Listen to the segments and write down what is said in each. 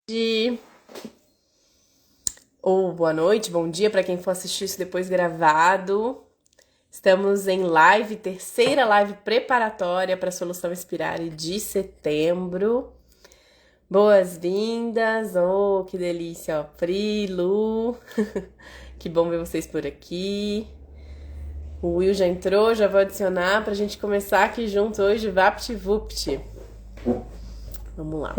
Tarde, ou boa noite, bom dia para quem for assistir isso depois gravado. Estamos em live, terceira live preparatória para a Solução Inspirare de setembro. Boas-vindas! Oh, que delícia! Ó, Pri, Lu, que bom ver vocês por aqui. O Will já entrou, já vou adicionar para a gente começar aqui junto hoje, VaptVupt. Vamos lá.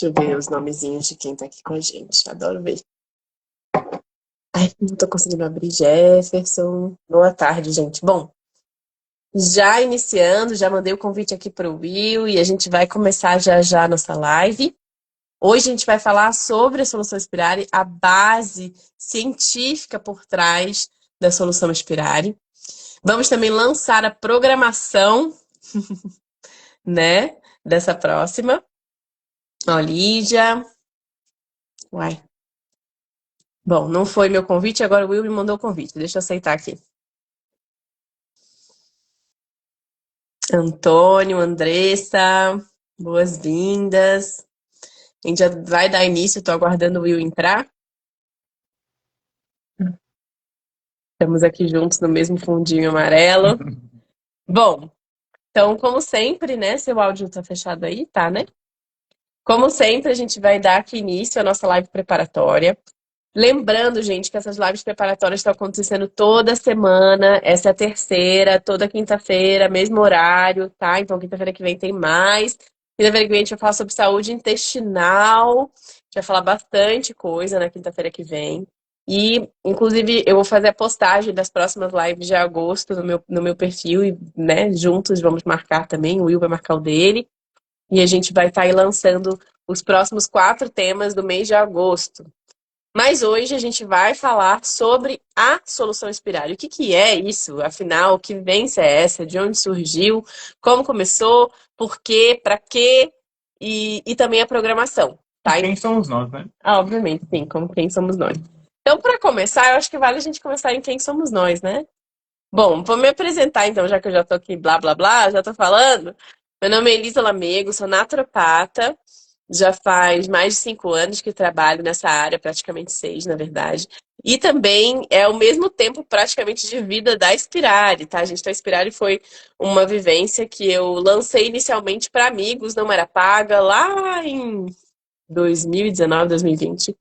Deixa eu ver os nomezinhos de quem tá aqui com a gente. Adoro ver. Ai, não tô conseguindo abrir. Jefferson. Boa tarde, gente. Bom, já iniciando, já mandei o convite aqui para o Will e a gente vai começar já já a nossa live. Hoje a gente vai falar sobre a solução Inspirare, a base científica por trás da solução Inspirare. Vamos também lançar a programação, né, dessa próxima. Ó, Lídia. Uai. Bom, não foi meu convite, agora o Will me mandou o convite. Deixa eu aceitar aqui. Antônio, Andressa, boas-vindas. A gente já vai dar início, estou aguardando o Will entrar. Estamos aqui juntos no mesmo fundinho amarelo. Bom, então, como sempre, né? Seu áudio está fechado aí, tá, né? Como sempre, a gente vai dar aqui início à nossa live preparatória. Lembrando, gente, que essas lives preparatórias estão acontecendo toda semana. Essa é a terceira, toda quinta-feira, mesmo horário, tá? Então, quinta-feira que vem tem mais. Quinta-feira que vem a gente vai falar sobre saúde intestinal. A gente vai falar bastante coisa na quinta-feira que vem. E, inclusive, eu vou fazer a postagem das próximas lives de agosto no meu perfil. E, né, juntos vamos marcar também. O Will vai marcar o dele. E a gente vai estar aí lançando os próximos 4 temas do mês de agosto. Mas hoje a gente vai falar sobre a solução Inspirare. O que que é isso? Afinal, que vivência é essa? De onde surgiu? Como começou? Por quê? Para quê? E também a programação, E tá? quem somos nós, né? Obviamente, sim, como quem somos nós. Então, para começar, eu acho que vale a gente começar em quem somos nós, né? Bom, vou me apresentar então, já que eu já tô aqui blá blá blá, já tô falando. Meu nome é Elisa Lamego, sou naturopata. Já faz mais de 5 anos que trabalho nessa área, praticamente 6, na verdade. E também é ao mesmo tempo praticamente de vida da Inspirare, tá, gente? Então, a Inspirare foi uma vivência que eu lancei inicialmente para amigos, não era paga, lá em 2019, 2020.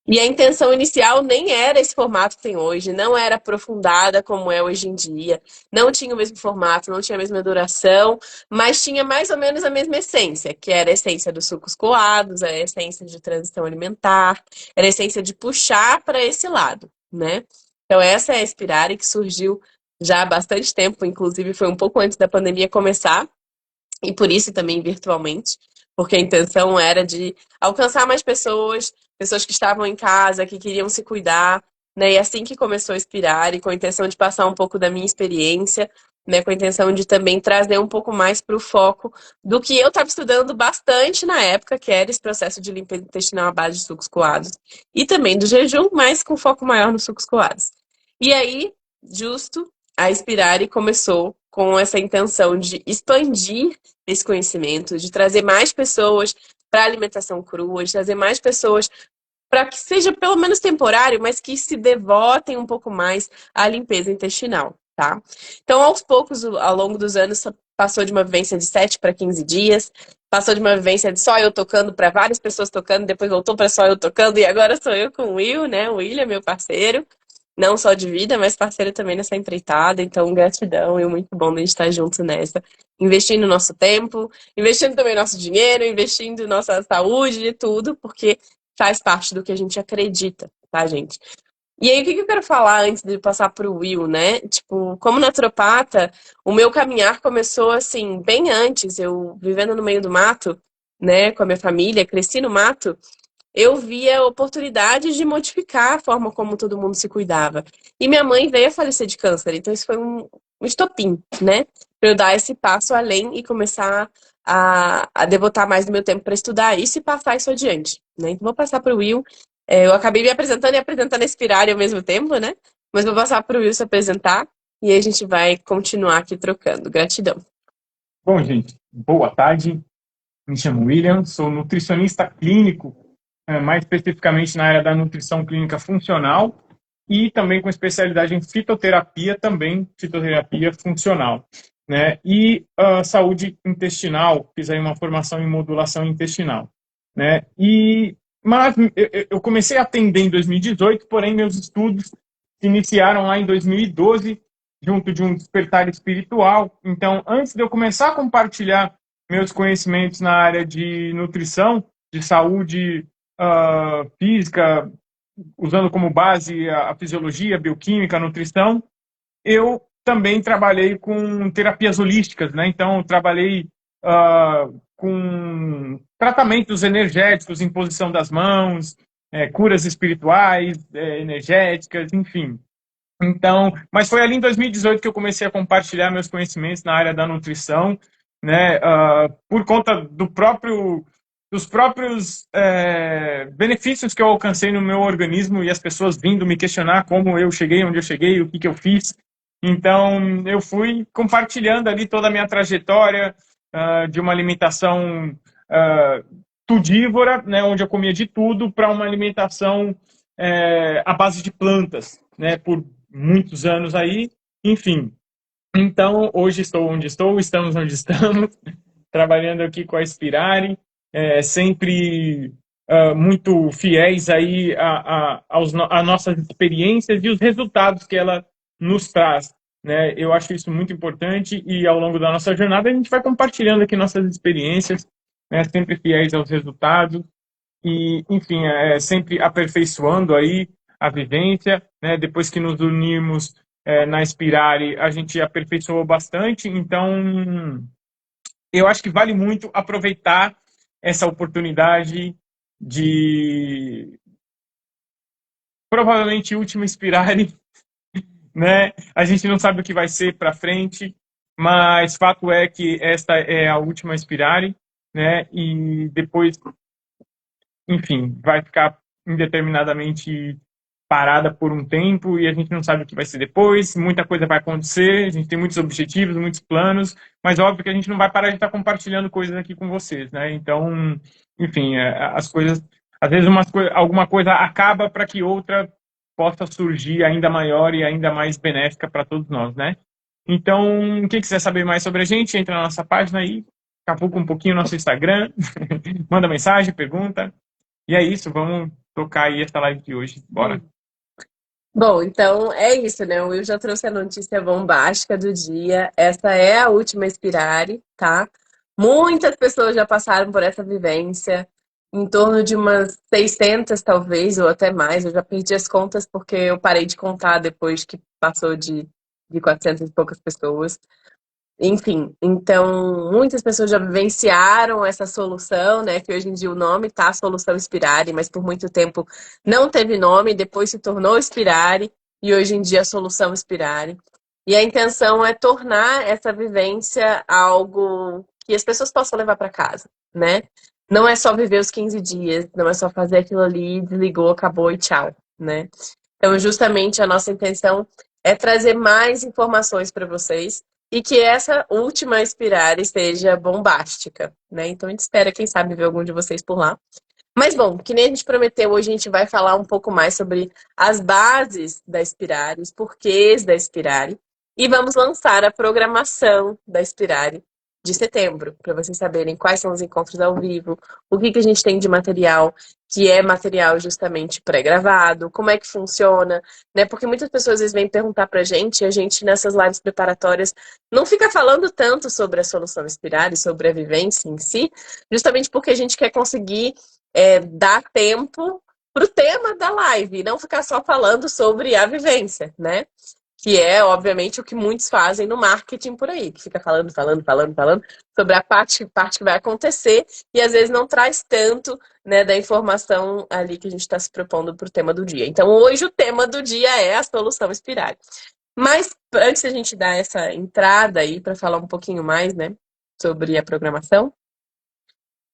E a intenção inicial nem era esse formato que tem hoje, não era aprofundada como é hoje em dia, não tinha o mesmo formato, não tinha a mesma duração, mas tinha mais ou menos a mesma essência, que era a essência dos sucos coados, a essência de transição alimentar, era a essência de puxar para esse lado, né? Então essa é a Inspirare que surgiu já há bastante tempo, inclusive foi um pouco antes da pandemia começar, e por isso também virtualmente, porque a intenção era de alcançar mais pessoas, pessoas que estavam em casa, que queriam se cuidar, né? E assim que começou a Inspirar, e com a intenção de passar um pouco da minha experiência, né? Com a intenção de também trazer um pouco mais para o foco do que eu estava estudando bastante na época, que era esse processo de limpeza intestinal à base de sucos coados, e também do jejum, mas com foco maior nos sucos coados. E aí, justo, a Inspirare começou com essa intenção de expandir esse conhecimento, de trazer mais pessoas para a alimentação crua, de trazer mais pessoas para que seja pelo menos temporário, mas que se devotem um pouco mais à limpeza intestinal, tá? Então, aos poucos, ao longo dos anos, passou de uma vivência de 7 para 15 dias, passou de uma vivência de só eu tocando para várias pessoas tocando, depois voltou para só eu tocando, e agora sou eu com o Will, né? O Will é meu parceiro, não só de vida, mas parceiro também nessa empreitada. Então, gratidão e muito bom a gente estar junto nessa. Investindo nosso tempo, investindo também nosso dinheiro, investindo nossa saúde e tudo, porque faz parte do que a gente acredita, tá, gente? E aí, o que que eu quero falar antes de passar pro Will, né? Tipo, como naturopata, o meu caminhar começou assim, bem antes. Eu vivendo no meio do mato, né, com a minha família, cresci no mato, eu via oportunidades de modificar a forma como todo mundo se cuidava. E minha mãe veio a falecer de câncer, então isso foi um estopim, né? Para eu dar esse passo além e começar a devotar mais do meu tempo para estudar isso e passar isso adiante, né? Então vou passar para o Will. Eu acabei me apresentando e apresentando a Inspirare ao mesmo tempo, né? Mas vou passar para o Will se apresentar e aí a gente vai continuar aqui trocando. Gratidão. Bom, gente, boa tarde. Me chamo William, sou nutricionista clínico, mais especificamente na área da nutrição clínica funcional e também com especialidade em fitoterapia, também fitoterapia funcional, né? E saúde intestinal, fiz aí uma formação em modulação intestinal, né? Mas eu comecei a atender em 2018, porém meus estudos se iniciaram lá em 2012, junto de um despertar espiritual. Então, antes de eu começar a compartilhar meus conhecimentos na área de nutrição, de saúde física, usando como base a fisiologia, a bioquímica, a nutrição, eu também trabalhei com terapias holísticas, né? Então, eu trabalhei com tratamentos energéticos, imposição das mãos, curas espirituais, energéticas, enfim. Então, mas foi ali em 2018 que eu comecei a compartilhar meus conhecimentos na área da nutrição, né? Por conta dos próprios benefícios que eu alcancei no meu organismo e as pessoas vindo me questionar como eu cheguei onde eu cheguei, o que que eu fiz. Então, eu fui compartilhando ali toda a minha trajetória de uma alimentação tudívora, né? Onde eu comia de tudo, para uma alimentação à base de plantas, né? Por muitos anos aí, enfim. Então, hoje estou onde estou, estamos onde estamos, trabalhando aqui com a Inspirare, sempre muito fiéis aí a nossas experiências e os resultados que ela nos traz, né? Eu acho isso muito importante e ao longo da nossa jornada a gente vai compartilhando aqui nossas experiências, né? Sempre fiéis aos resultados e, enfim, sempre aperfeiçoando aí a vivência, né? Depois que nos unimos na Inspirare, a gente aperfeiçoou bastante, então eu acho que vale muito aproveitar essa oportunidade de provavelmente última Inspirare, né? A gente não sabe o que vai ser para frente, mas fato é que esta é a última Inspirare, né? E depois, enfim, vai ficar indeterminadamente parada por um tempo e a gente não sabe o que vai ser depois, muita coisa vai acontecer, a gente tem muitos objetivos, muitos planos, mas óbvio que a gente não vai parar de estar compartilhando coisas aqui com vocês, né? Então, enfim, as coisas, às vezes alguma coisa acaba para que outra possa surgir ainda maior e ainda mais benéfica para todos nós, né? Então, quem quiser saber mais sobre a gente, entra na nossa página aí, cavuca um pouquinho no nosso Instagram, manda mensagem, pergunta, e é isso, vamos tocar aí essa live de hoje, bora. Bom, então é isso, né? O Will já trouxe a notícia bombástica do dia. Essa é a última Inspirare, tá? Muitas pessoas já passaram por essa vivência, em torno de umas 600, talvez, ou até mais. Eu já perdi as contas porque eu parei de contar depois que passou de 400 e poucas pessoas. Enfim, então muitas pessoas já vivenciaram essa solução, né? Que hoje em dia o nome tá Solução Inspirare, mas por muito tempo não teve nome, depois se tornou Inspirare e hoje em dia a Solução Inspirare. E a intenção é tornar essa vivência algo que as pessoas possam levar para casa, né? Não é só viver os 15 dias, não é só fazer aquilo ali, desligou, acabou e tchau, né? Então, justamente a nossa intenção é trazer mais informações para vocês e que essa última Inspirare seja bombástica, né? Então a gente espera, quem sabe, ver algum de vocês por lá. Mas bom, que nem a gente prometeu, hoje a gente vai falar um pouco mais sobre as bases da Inspirare, os porquês da Inspirare, e vamos lançar a programação da Inspirare de setembro, para vocês saberem quais são os encontros ao vivo, o que a gente tem de material, que é material justamente pré-gravado, como é que funciona, né? Porque muitas pessoas às vezes vêm perguntar pra gente, e a gente nessas lives preparatórias não fica falando tanto sobre a solução Inspirare, sobre a vivência em si, justamente porque a gente quer conseguir dar tempo pro tema da live, e não ficar só falando sobre a vivência, né? Que é, obviamente, o que muitos fazem no marketing por aí, que fica falando sobre a parte que vai acontecer e às vezes não traz tanto, né, da informação ali que a gente está se propondo para o tema do dia. Então, hoje o tema do dia é a solução Inspirare. Mas antes da gente dar essa entrada aí para falar um pouquinho mais, né, sobre a programação,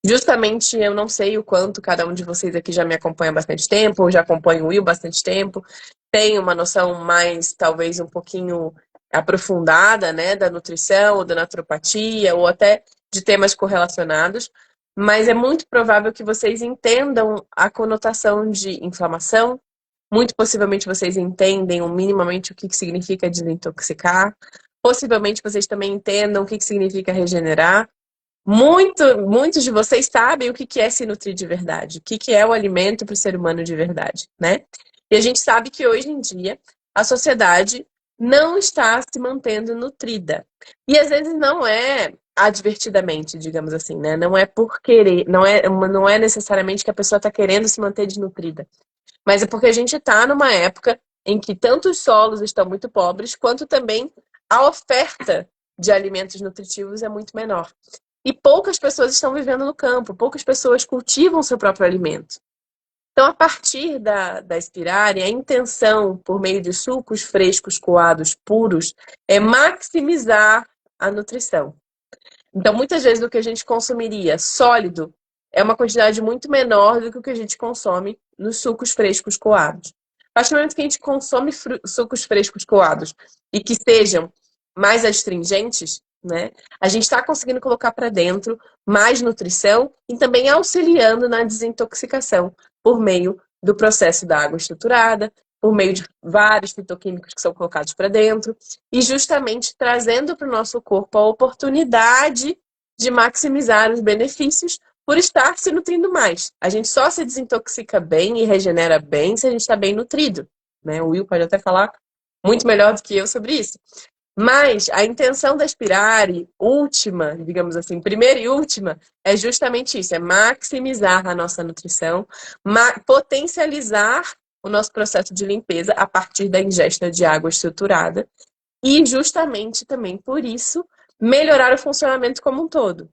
justamente eu não sei o quanto cada um de vocês aqui já me acompanha há bastante tempo, ou já acompanha o Will bastante tempo, tem uma noção mais, talvez, um pouquinho aprofundada, né, da nutrição, ou da naturopatia, ou até de temas correlacionados. mas é muito provável que vocês entendam a conotação de inflamação. Muito possivelmente vocês entendem minimamente o que significa desintoxicar. Possivelmente vocês também entendam o que significa regenerar. Muitos de vocês sabem o que é se nutrir de verdade, o que é o alimento para o ser humano de verdade, né? E a gente sabe que hoje em dia a sociedade não está se mantendo nutrida. E às vezes não é advertidamente, digamos assim, né? Não é por querer, não é necessariamente que a pessoa está querendo se manter desnutrida, mas é porque a gente está numa época em que tanto os solos estão muito pobres, quanto também a oferta de alimentos nutritivos é muito menor. E poucas pessoas estão vivendo no campo, poucas pessoas cultivam seu próprio alimento. Então, a partir da Spirari, a intenção, por meio de sucos frescos, coados, puros, é maximizar a nutrição. Então, muitas vezes o que a gente consumiria sólido é uma quantidade muito menor do que o que a gente consome nos sucos frescos coados. A partir do momento que a gente consome sucos frescos coados e que sejam mais astringentes, né, a gente está conseguindo colocar para dentro mais nutrição e também auxiliando na desintoxicação por meio do processo da água estruturada, por meio de vários fitoquímicos que são colocados para dentro e justamente trazendo para o nosso corpo a oportunidade de maximizar os benefícios por estar se nutrindo mais. A gente só se desintoxica bem e regenera bem se a gente está bem nutrido, né? O Will pode até falar muito melhor do que eu sobre isso. Mas a intenção da Spirari, última, digamos assim, primeira e última, é justamente isso, é maximizar a nossa nutrição, potencializar o nosso processo de limpeza a partir da ingesta de água estruturada e justamente também por isso melhorar o funcionamento como um todo.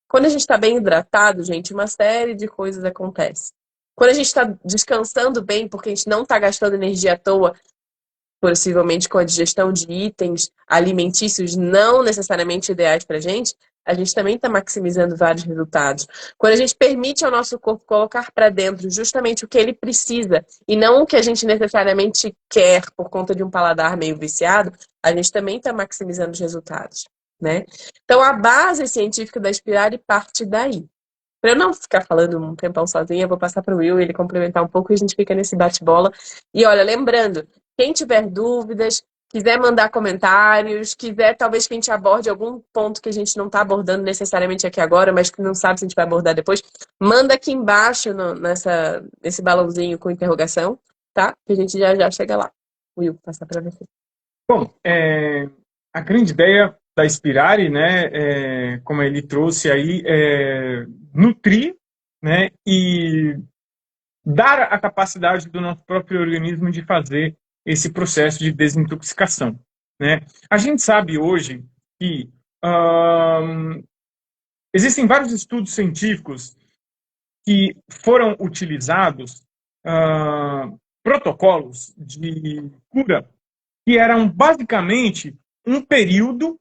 Quando a gente está bem hidratado, gente, uma série de coisas acontece. Quando a gente está descansando bem, porque a gente não está gastando energia à toa, possivelmente com a digestão de itens alimentícios não necessariamente ideais para a gente também está maximizando vários resultados. Quando a gente permite ao nosso corpo colocar para dentro justamente o que ele precisa e não o que a gente necessariamente quer por conta de um paladar meio viciado, a gente também está maximizando os resultados, né? Então, a base científica da Spirari parte daí. Para eu não ficar falando um tempão sozinha, eu vou passar para o Will, ele complementar um pouco e a gente fica nesse bate-bola. E olha, lembrando, quem tiver dúvidas, quiser mandar comentários, quiser talvez que a gente aborde algum ponto que a gente não está abordando necessariamente aqui agora, mas que não sabe se a gente vai abordar depois, manda aqui embaixo nesse balãozinho com interrogação, tá? Que a gente já chega lá. Will, passar para você. Bom, a grande ideia da Spirari, né, como ele trouxe aí, é nutrir, né, e dar a capacidade do nosso próprio organismo de fazer esse processo de desintoxicação, né? A gente sabe hoje que existem vários estudos científicos que foram utilizados, protocolos de cura que eram basicamente um período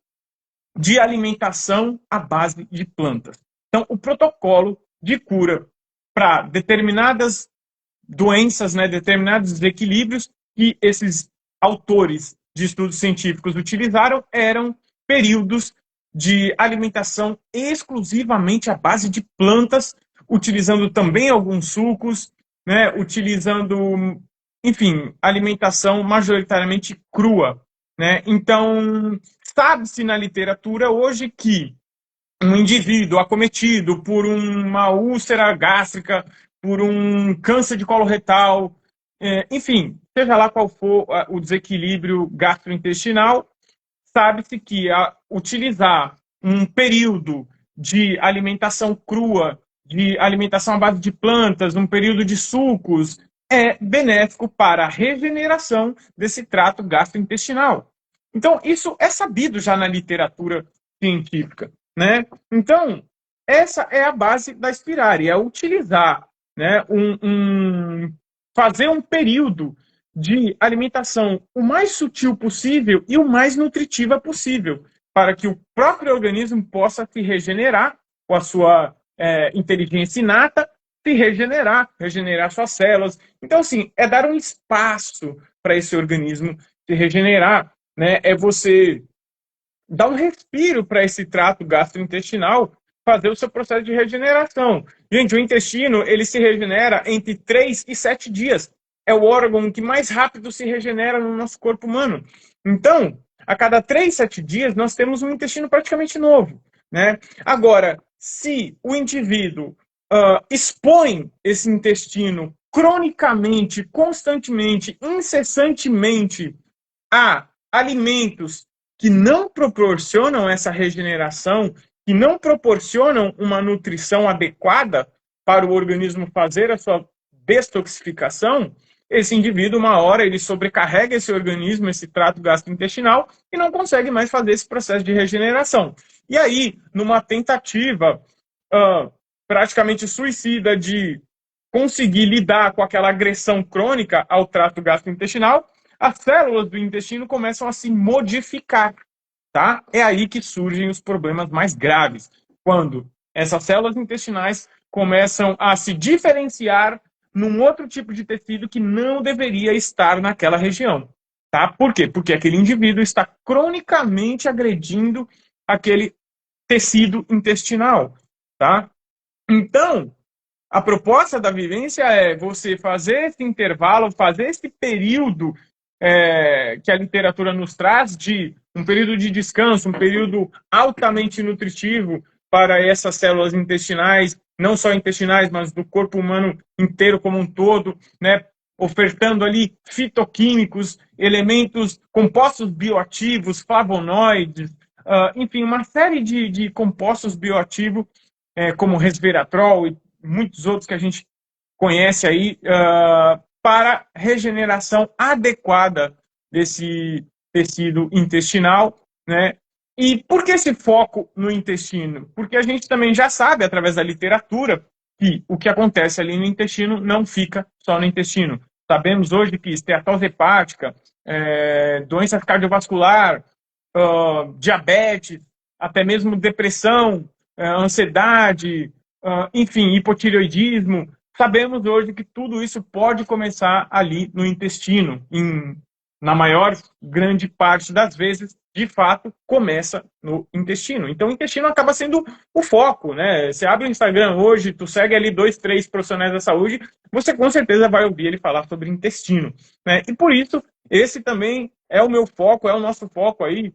de alimentação à base de plantas. Então, o protocolo de cura para determinadas doenças, né, determinados desequilíbrios que esses autores de estudos científicos utilizaram eram períodos de alimentação exclusivamente à base de plantas, utilizando também alguns sucos, né, utilizando, enfim, alimentação majoritariamente crua, né? Então, sabe-se na literatura hoje que um indivíduo acometido por uma úlcera gástrica, por um câncer de colo retal, enfim, seja lá qual for o desequilíbrio gastrointestinal, sabe-se que utilizar um período de alimentação crua, de alimentação à base de plantas, um período de sucos, é benéfico para a regeneração desse trato gastrointestinal. Então, isso é sabido já na literatura científica, né? Então, essa é a base da Spirari, é utilizar, né, fazer um período de alimentação o mais sutil possível e o mais nutritiva possível, para que o próprio organismo possa se regenerar com a sua inteligência inata, se regenerar suas células. Então, assim, é dar um espaço para esse organismo se regenerar, né? É você dar um respiro para esse trato gastrointestinal fazer o seu processo de regeneração. Gente, o intestino, ele se regenera entre 3 e 7 dias. É o órgão que mais rápido se regenera no nosso corpo humano. Então, a cada 3, 7 dias, nós temos um intestino praticamente novo, né? Agora, se o indivíduo expõe esse intestino cronicamente, constantemente, incessantemente a alimentos que não proporcionam essa regeneração, que não proporcionam uma nutrição adequada para o organismo fazer a sua detoxificação, esse indivíduo, uma hora, ele sobrecarrega esse organismo, esse trato gastrointestinal, e não consegue mais fazer esse processo de regeneração. E aí, numa tentativa praticamente suicida de conseguir lidar com aquela agressão crônica ao trato gastrointestinal, as células do intestino começam a se modificar, tá? É aí que surgem os problemas mais graves, quando essas células intestinais começam a se diferenciar num outro tipo de tecido que não deveria estar naquela região, tá? Por quê? Porque aquele indivíduo está cronicamente agredindo aquele tecido intestinal, tá? Então, a proposta da vivência é você fazer esse intervalo, fazer esse período que a literatura nos traz de um período de descanso, um período altamente nutritivo para essas células intestinais, não só intestinais, mas do corpo humano inteiro como um todo, né? Ofertando ali fitoquímicos, elementos, compostos bioativos, flavonoides, enfim, uma série de compostos bioativos, como resveratrol e muitos outros que a gente conhece aí, para regeneração adequada desse tecido intestinal, né? E por que esse foco no intestino? Porque a gente também já sabe, através da literatura, que o que acontece ali no intestino não fica só no intestino. Sabemos hoje que esteatose hepática, doença cardiovascular, diabetes, até mesmo depressão, ansiedade, enfim, hipotireoidismo. Sabemos hoje que tudo isso pode começar ali no intestino. Na maior grande parte das vezes, de fato, começa no intestino. Então, o intestino acaba sendo o foco, né? Você abre o Instagram hoje, tu segue ali 2, 3 profissionais da saúde, você com certeza vai ouvir ele falar sobre intestino, né? E por isso, esse também é o meu foco, é o nosso foco aí,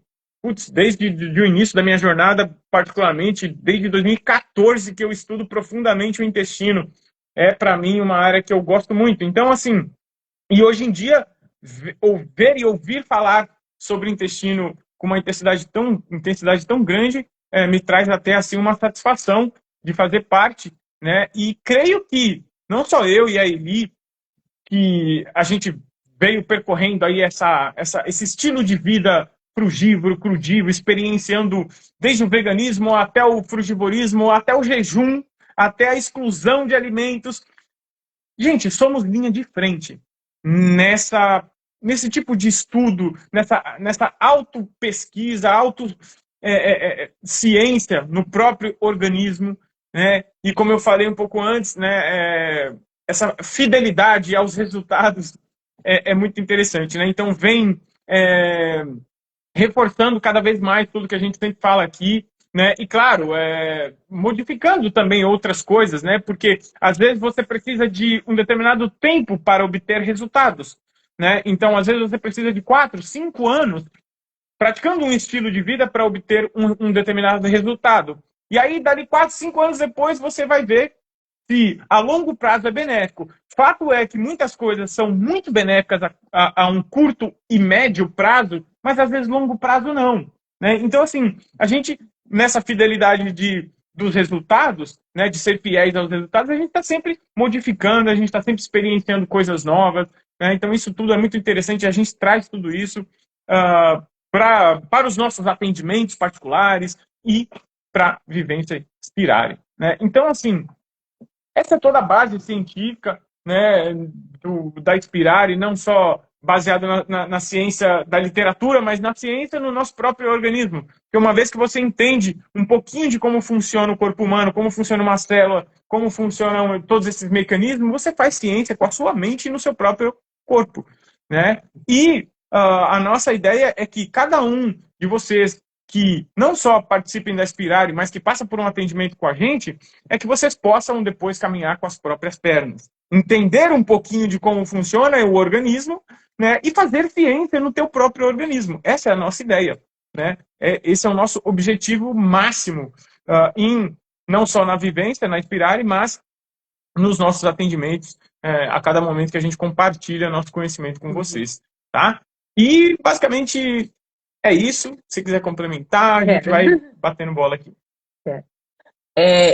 desde o início da minha jornada, particularmente, desde 2014, que eu estudo profundamente o intestino. É, para mim, uma área que eu gosto muito. Então, assim, e hoje em dia, ver e ouvir falar sobre o intestino com uma intensidade tão grande, me traz até, assim, uma satisfação de fazer parte, né? E creio que, não só eu e a Eli, que a gente veio percorrendo aí esse estilo de vida frugívoro, crudívoro, experienciando desde o veganismo até o frugivorismo, até o jejum, até a exclusão de alimentos. Gente, somos linha de frente nesse tipo de estudo, nessa auto-pesquisa, ciência no próprio organismo, né? E como eu falei um pouco antes, né, essa fidelidade aos resultados é muito interessante, né? Então vem reforçando cada vez mais tudo que a gente sempre fala aqui, né? E claro, modificando também outras coisas, né? Porque às vezes você precisa de um determinado tempo para obter resultados, né? Então, às vezes você precisa de 4, 5 anos praticando um estilo de vida para obter um determinado resultado. E aí, dali 4, 5 anos depois, você vai ver se a longo prazo é benéfico. Fato é que muitas coisas são muito benéficas a um curto e médio prazo, mas às vezes longo prazo não, né? Então, assim, a gente, nessa fidelidade dos resultados, né, de ser fiéis aos resultados, a gente está sempre modificando, a gente está sempre experienciando coisas novas, né? Então, isso tudo é muito interessante, a gente traz tudo isso para os nossos atendimentos particulares e para a vivência Inspirare, né? Então, assim, essa é toda a base científica, né, da Inspirare, não só baseada na ciência da literatura, mas na ciência no nosso próprio organismo. Porque uma vez que você entende um pouquinho de como funciona o corpo humano, como funciona uma célula, como funcionam todos esses mecanismos, você faz ciência com a sua mente e no seu próprio corpo, né? E a nossa ideia é que cada um de vocês que não só participem da Inspirare, mas que passam por um atendimento com a gente, é que vocês possam depois caminhar com as próprias pernas. Entender um pouquinho de como funciona o organismo, né, e fazer ciência no teu próprio organismo. Essa é a nossa ideia. Né? Esse é o nosso objetivo máximo, não só na vivência, na Inspirare, mas nos nossos atendimentos, a cada momento que a gente compartilha nosso conhecimento com vocês. Tá? E, basicamente, é isso. Se quiser complementar, a gente vai batendo bola aqui.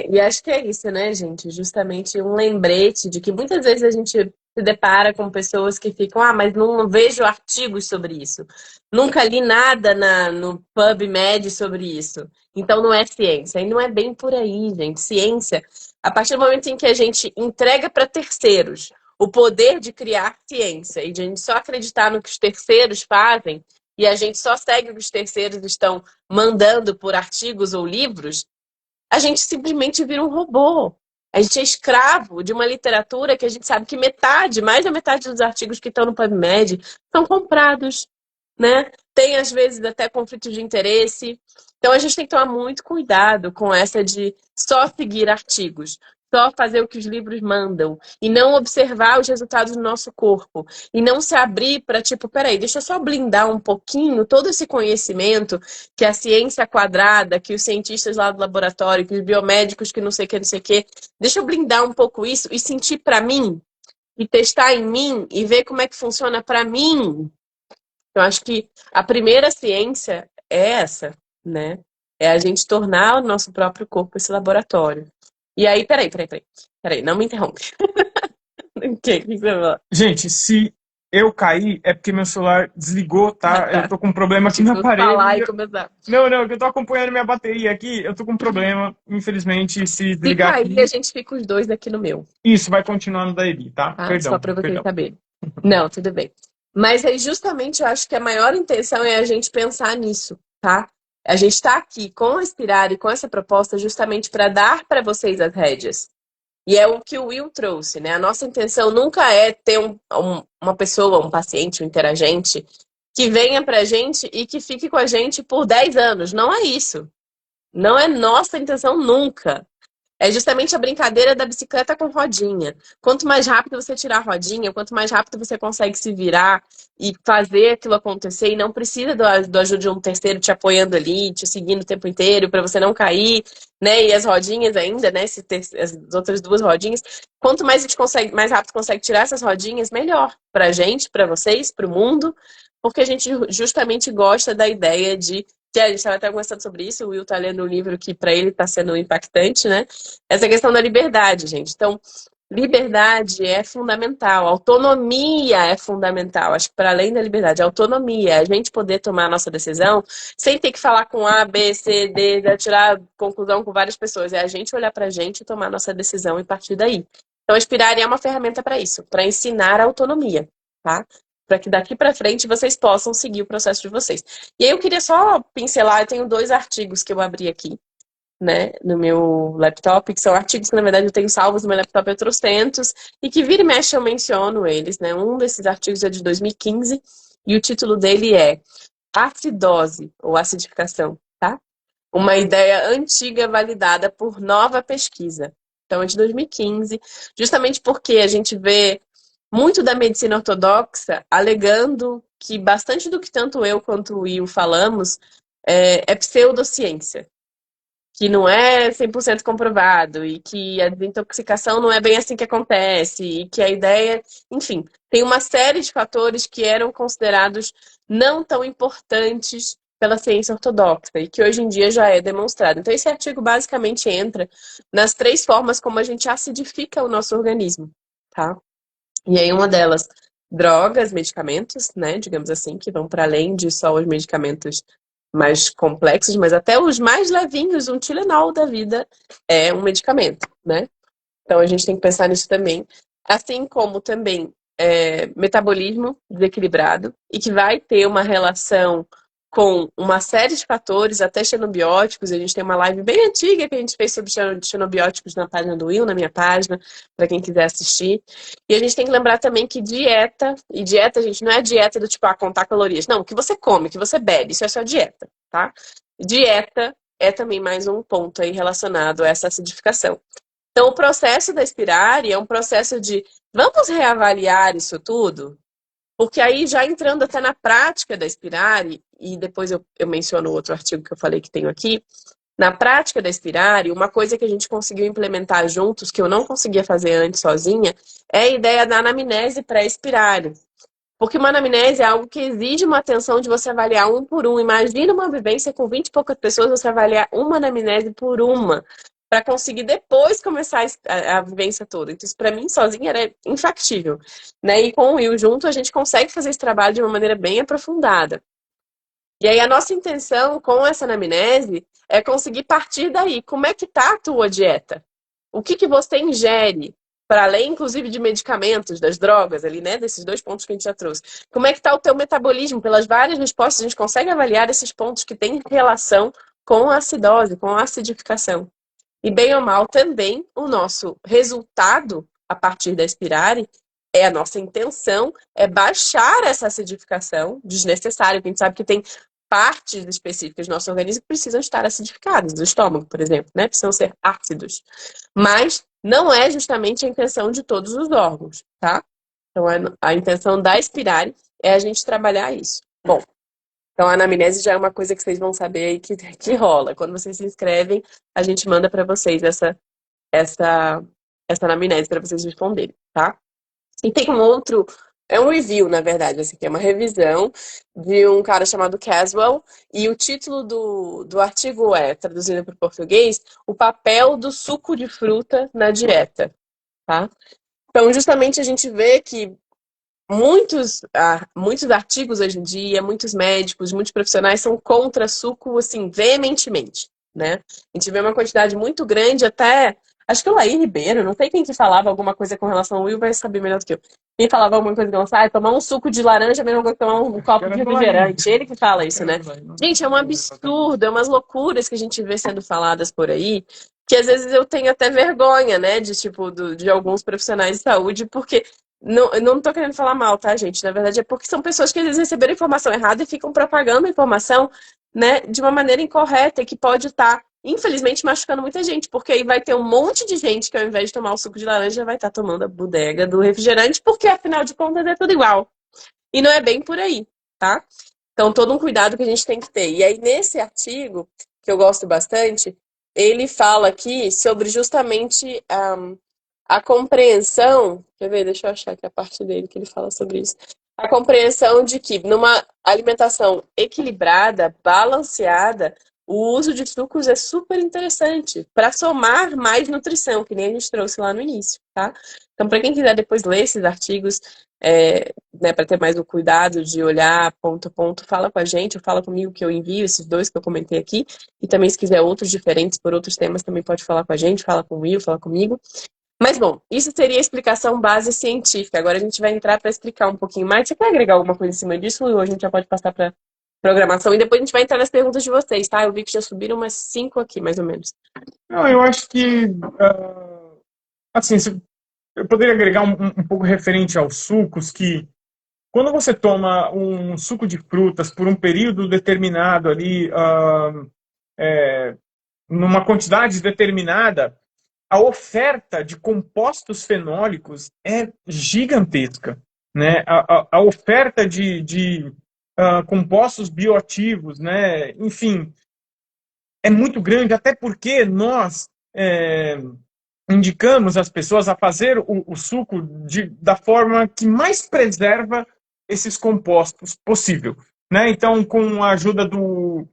E acho que é isso, né, gente? Justamente um lembrete de que muitas vezes a gente se depara com pessoas que ficam, mas não vejo artigos sobre isso. Nunca li nada no PubMed sobre isso. Então não é ciência. E não é bem por aí, gente. Ciência, a partir do momento em que a gente entrega para terceiros o poder de criar ciência e de a gente só acreditar no que os terceiros fazem e a gente só segue o que os terceiros estão mandando por artigos ou livros, a gente simplesmente vira um robô. A gente é escravo de uma literatura que a gente sabe que mais da metade dos artigos que estão no PubMed são comprados, né? Tem, às vezes, até conflitos de interesse. Então, a gente tem que tomar muito cuidado com essa de só seguir artigos, só fazer o que os livros mandam e não observar os resultados do nosso corpo e não se abrir para, tipo, peraí, deixa eu só blindar um pouquinho todo esse conhecimento que a ciência quadrada, que os cientistas lá do laboratório, que os biomédicos que não sei o que, deixa eu blindar um pouco isso e sentir para mim e testar em mim e ver como é que funciona para mim. Eu acho que a primeira ciência é essa, né? É a gente tornar o nosso próprio corpo esse laboratório. E aí, peraí, não me interrompe. O que você fala? Gente, se eu cair, é porque meu celular desligou, tá? Eu tô com um problema aqui na parede. Falar e começar. Não, eu tô acompanhando minha bateria aqui, eu tô com um problema, infelizmente, se Se desligar cair, aqui. a gente fica os dois aqui no meu. Isso, vai continuar no da Eli, tá? Perdão. Só pra vocês saberem. Não, tudo bem. Mas aí, justamente, eu acho que a maior intenção é a gente pensar nisso, tá? A gente está aqui com a Inspirare e com essa proposta justamente para dar para vocês as rédeas. E é o que o Will trouxe, né? A nossa intenção nunca é ter uma pessoa, um paciente, um interagente, que venha pra gente e que fique com a gente por 10 anos. Não é isso. Não é nossa intenção nunca. É justamente a brincadeira da bicicleta com rodinha. Quanto mais rápido você tirar a rodinha, quanto mais rápido você consegue se virar e fazer aquilo acontecer, e não precisa do ajuda de um terceiro te apoiando ali, te seguindo o tempo inteiro para você não cair, né? E as rodinhas ainda, né? As outras duas rodinhas. Quanto mais a gente consegue, mais rápido consegue tirar essas rodinhas, melhor pra gente, pra vocês, pro mundo, porque a gente justamente gosta da ideia de que a gente estava até conversando sobre isso, o Will tá lendo um livro que para ele está sendo impactante, né? Essa questão da liberdade, gente. Então, liberdade é fundamental, autonomia é fundamental. Acho que para além da liberdade, autonomia, a gente poder tomar a nossa decisão sem ter que falar com A, B, C, D, tirar conclusão com várias pessoas. É a gente olhar pra gente e tomar a nossa decisão e partir daí. Então, a Inspirare é uma ferramenta para isso, para ensinar a autonomia, tá? Para que daqui para frente vocês possam seguir o processo de vocês. E aí eu queria só pincelar, eu tenho 2 artigos que eu abri aqui, né, no meu laptop, que são artigos que, na verdade, eu tenho salvos no meu laptop, eu trouxe tantos, e que vira e mexe eu menciono eles, né? Um desses artigos é de 2015, e o título dele é Acidose, ou acidificação, tá? Uma ideia antiga validada por nova pesquisa. Então, é de 2015, justamente porque a gente vê muito da medicina ortodoxa alegando que bastante do que tanto eu quanto o Will falamos é pseudociência, que não é 100% comprovado e que a desintoxicação não é bem assim que acontece e que a ideia, enfim, tem uma série de fatores que eram considerados não tão importantes pela ciência ortodoxa e que hoje em dia já é demonstrado. Então esse artigo basicamente entra nas 3 formas como a gente acidifica o nosso organismo, tá? E aí uma delas, drogas, medicamentos, né, digamos assim, que vão para além de só os medicamentos mais complexos, mas até os mais levinhos, um Tilenol da vida é um medicamento, né? Então a gente tem que pensar nisso também. Assim como também metabolismo desequilibrado e que vai ter uma relação com uma série de fatores, até xenobióticos. A gente tem uma live bem antiga que a gente fez sobre xenobióticos na página do Will, na minha página, para quem quiser assistir. E a gente tem que lembrar também que dieta, gente, não é dieta do tipo, contar calorias. Não, o que você come, o que você bebe, isso é só dieta, tá? Dieta é também mais um ponto aí relacionado a essa acidificação. Então, o processo da Spirari é um processo de vamos reavaliar isso tudo? Porque aí, já entrando até na prática da Spirari, e depois eu menciono outro artigo que eu falei que tenho aqui, na prática da Spirari, uma coisa que a gente conseguiu implementar juntos, que eu não conseguia fazer antes sozinha, é a ideia da anamnese pré-Spirari. Porque uma anamnese é algo que exige uma atenção de você avaliar um por um. Imagina uma vivência com 20 e poucas pessoas, você avaliar uma anamnese por uma, para conseguir depois começar a vivência toda. Então, isso para mim, sozinha, era infactível. Né? E com o Will junto, a gente consegue fazer esse trabalho de uma maneira bem aprofundada. E aí, a nossa intenção com essa anamnese é conseguir partir daí. Como é que tá a tua dieta? O que que você ingere? Para além, inclusive, de medicamentos, das drogas ali, né? Desses 2 pontos que a gente já trouxe. Como é que está o teu metabolismo? Pelas várias respostas, a gente consegue avaliar esses pontos que têm relação com a acidose, com a acidificação. E bem ou mal, também, o nosso resultado, a partir da Spirari, a nossa intenção é baixar essa acidificação desnecessária, porque a gente sabe que tem partes específicas do nosso organismo que precisam estar acidificadas, do estômago, por exemplo, né? Precisam ser ácidos. Mas não é justamente a intenção de todos os órgãos, tá? Então, a intenção da Spirari é a gente trabalhar isso. Bom, então a anamnese já é uma coisa que vocês vão saber aí que rola. Quando vocês se inscrevem, a gente manda para vocês essa anamnese para vocês responderem, tá? E tem um outro, é um review, na verdade, assim, que é uma revisão de um cara chamado Caswell, e o título do artigo é, traduzindo para o português, o papel do suco de fruta na dieta, tá? Então, justamente a gente vê que muitos artigos hoje em dia, muitos médicos, muitos profissionais são contra suco, assim, veementemente, né? A gente vê uma quantidade muito grande, até, acho que o Laí Ribeiro, não sei quem que falava alguma coisa com relação ao Will, vai saber melhor do que eu. Quem falava alguma coisa que tomar um suco de laranja é a mesma coisa que tomar um copo de refrigerante. Ele que fala isso, né? Gente, é um absurdo, é umas loucuras que a gente vê sendo faladas por aí, que às vezes eu tenho até vergonha, né, de tipo, de alguns profissionais de saúde, porque eu não tô querendo falar mal, tá, gente? Na verdade, é porque são pessoas que às vezes receberam informação errada e ficam propagando a informação, né, de uma maneira incorreta e que pode estar, infelizmente, machucando muita gente. Porque aí vai ter um monte de gente que, ao invés de tomar o suco de laranja, vai estar tomando a bodega do refrigerante, porque, afinal de contas, é tudo igual. E não é bem por aí, tá? Então, todo um cuidado que a gente tem que ter. E aí, nesse artigo, que eu gosto bastante, ele fala aqui sobre justamente a compreensão, quer ver, deixa eu achar aqui a parte dele que ele fala sobre isso. A compreensão de que numa alimentação equilibrada, balanceada, o uso de sucos é super interessante para somar mais nutrição, que nem a gente trouxe lá no início, tá? Então, para quem quiser depois ler esses artigos, né, para ter mais o cuidado de olhar ponto a ponto, fala com a gente, ou fala comigo que eu envio esses 2 que eu comentei aqui, e também se quiser outros diferentes por outros temas, também pode falar com a gente, fala com o Will, fala comigo. Mas, bom, isso seria a explicação base científica. Agora a gente vai entrar para explicar um pouquinho mais. Você quer agregar alguma coisa em cima disso, ou a gente já pode passar para programação? E depois a gente vai entrar nas perguntas de vocês, tá? Eu vi que já subiram umas 5 aqui, mais ou menos. Não, eu acho que, assim, eu poderia agregar um pouco referente aos sucos, que quando você toma um suco de frutas por um período determinado ali, numa quantidade determinada, a oferta de compostos fenólicos é gigantesca, né? A oferta de compostos bioativos, né? Enfim, é muito grande, até porque nós indicamos as pessoas a fazer o suco da forma que mais preserva esses compostos possível, né? Então, com a ajuda do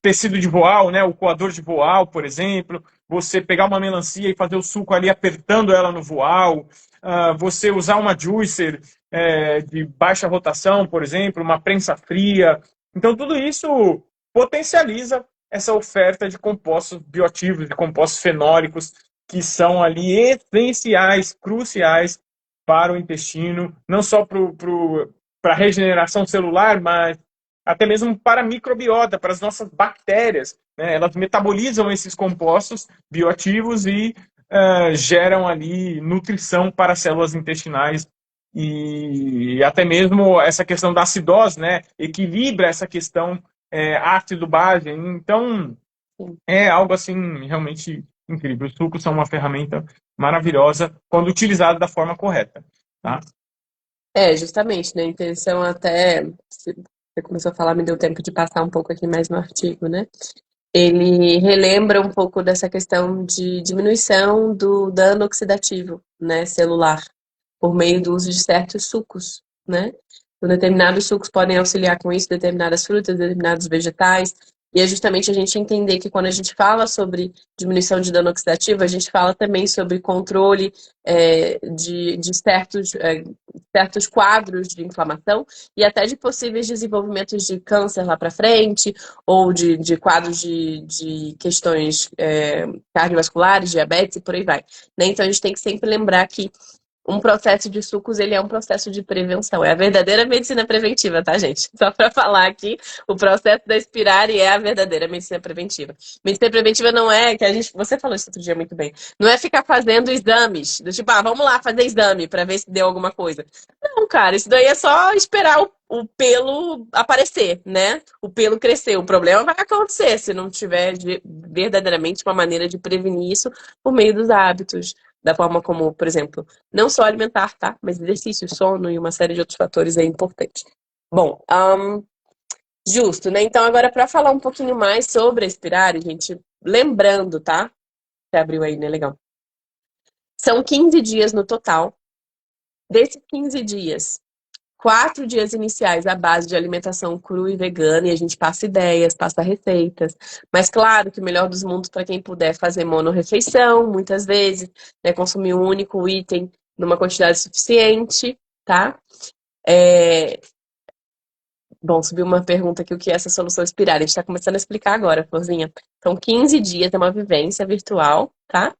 tecido de voal, né? O coador de voal, por exemplo, você pegar uma melancia e fazer o suco ali apertando ela no voal, você usar uma juicer de baixa rotação, por exemplo, uma prensa fria. Então, tudo isso potencializa essa oferta de compostos bioativos, de compostos fenólicos, que são ali essenciais, cruciais para o intestino, não só para a regeneração celular, mas até mesmo para a microbiota, para as nossas bactérias, né? Elas metabolizam esses compostos bioativos e geram ali nutrição para as células intestinais, e até mesmo essa questão da acidose, né? Equilibra essa questão ácido, base. Então, Sim. é algo assim realmente incrível. Os sucos são uma ferramenta maravilhosa quando utilizada da forma correta, tá? Justamente, né? A intenção até, você começou a falar, me deu tempo de passar um pouco aqui mais no artigo, né? Ele relembra um pouco dessa questão de diminuição do dano oxidativo, né, celular, por meio do uso de certos sucos, né? Então, determinados sucos podem auxiliar com isso, determinadas frutas, determinados vegetais. E é justamente a gente entender que quando a gente fala sobre diminuição de dano oxidativo, a gente fala também sobre controle de certos quadros de inflamação e até de possíveis desenvolvimentos de câncer lá para frente, ou de quadros de questões cardiovasculares, diabetes e por aí vai. Né? Então a gente tem que sempre lembrar que um processo de sucos, ele é um processo de prevenção. É a verdadeira medicina preventiva, tá, gente? Só para falar aqui, o processo da Inspirare é a verdadeira medicina preventiva. Medicina preventiva não é que a gente, você falou isso outro dia muito bem, não é ficar fazendo exames, do tipo, vamos lá fazer exame para ver se deu alguma coisa. Não, cara, isso daí é só esperar o pelo aparecer, né? O pelo crescer. O problema vai acontecer se não tiver verdadeiramente uma maneira de prevenir isso por meio dos hábitos, da forma como, por exemplo, não só alimentar, tá? Mas exercício, sono e uma série de outros fatores é importante. Bom, justo, né? Então, agora, para falar um pouquinho mais sobre a Inspirare, gente, lembrando, tá? Você abriu aí, né? Legal. São 15 dias no total. Desses 15 dias, 4 dias iniciais à base de alimentação crua e vegana, e a gente passa ideias, passa receitas. Mas claro que o melhor dos mundos para quem puder fazer monorrefeição, muitas vezes, né, consumir um único item numa quantidade suficiente, tá? Bom, subiu uma pergunta aqui, o que é essa solução Inspirar? A gente está começando a explicar agora, Florzinha. São 15 dias, é uma vivência virtual, tá?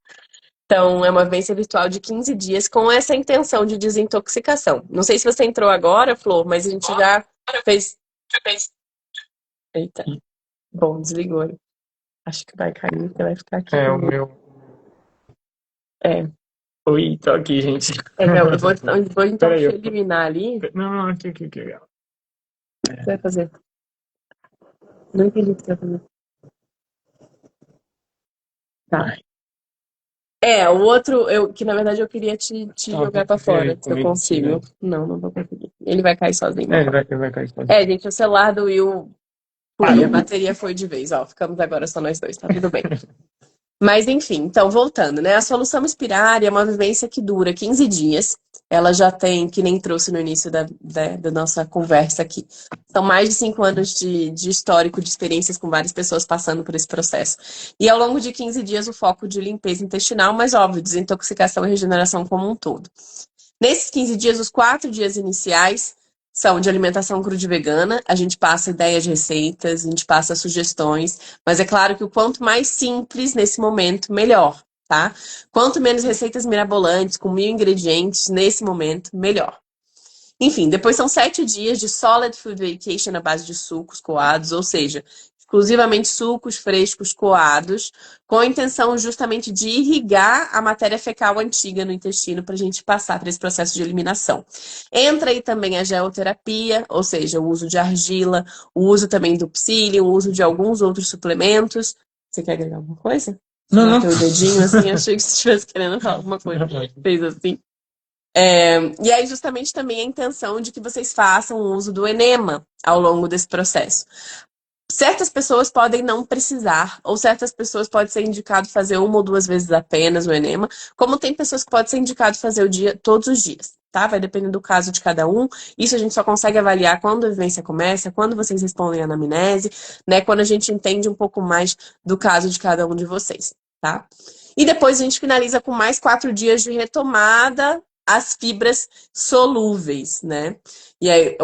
Então, é uma vivência virtual de 15 dias com essa intenção de desintoxicação. Não sei se você entrou agora, Flor, mas a gente já fez. Eita. Bom, desligou. Acho que vai cair, você vai ficar aqui. O meu. É. Oi, tô aqui, gente. Eu vou então Peraí, eliminar ali. Não, aqui. O que você vai fazer? Não entendi o que você vai fazer. Tá. O outro, que na verdade eu queria te jogar pra fora, se eu consigo. Não vou conseguir. Ele vai cair sozinho. Ele vai cair sozinho. Gente, o celular do Will foi, a bateria foi de vez, ó. Ficamos agora só nós dois, tá tudo bem. Mas enfim, então voltando, né? A solução Inspirare é uma vivência que dura 15 dias. Ela já tem, que nem trouxe no início da nossa conversa aqui. São mais de 5 anos de histórico, de experiências com várias pessoas passando por esse processo. E ao longo de 15 dias, o foco de limpeza intestinal, mas óbvio, desintoxicação e regeneração como um todo. Nesses 15 dias, os 4 dias iniciais são de alimentação cruda e vegana. A gente passa ideias de receitas, a gente passa sugestões, mas é claro que o quanto mais simples nesse momento, melhor, tá? Quanto menos receitas mirabolantes, com 1000 ingredientes, nesse momento, melhor. Enfim, depois são 7 dias de solid food vacation na base de sucos coados, ou seja, exclusivamente sucos frescos coados, com a intenção justamente de irrigar a matéria fecal antiga no intestino para a gente passar por esse processo de eliminação. Entra aí também a geoterapia, ou seja, o uso de argila, o uso também do psyllium, o uso de alguns outros suplementos. Você quer agregar alguma coisa? Não. Bateu o dedinho assim, achei que você estivesse querendo falar alguma coisa. Fez assim. E aí, justamente também a intenção de que vocês façam o uso do enema ao longo desse processo. Certas pessoas podem não precisar, ou certas pessoas pode ser indicado fazer uma ou duas vezes apenas o enema, como tem pessoas que pode ser indicado fazer o dia todos os dias, tá? Vai depender do caso de cada um. Isso a gente só consegue avaliar quando a vivência começa, quando vocês respondem a anamnese, né? Quando a gente entende um pouco mais do caso de cada um de vocês, tá? E depois a gente finaliza com mais 4 dias de retomada às fibras solúveis, né? E aí,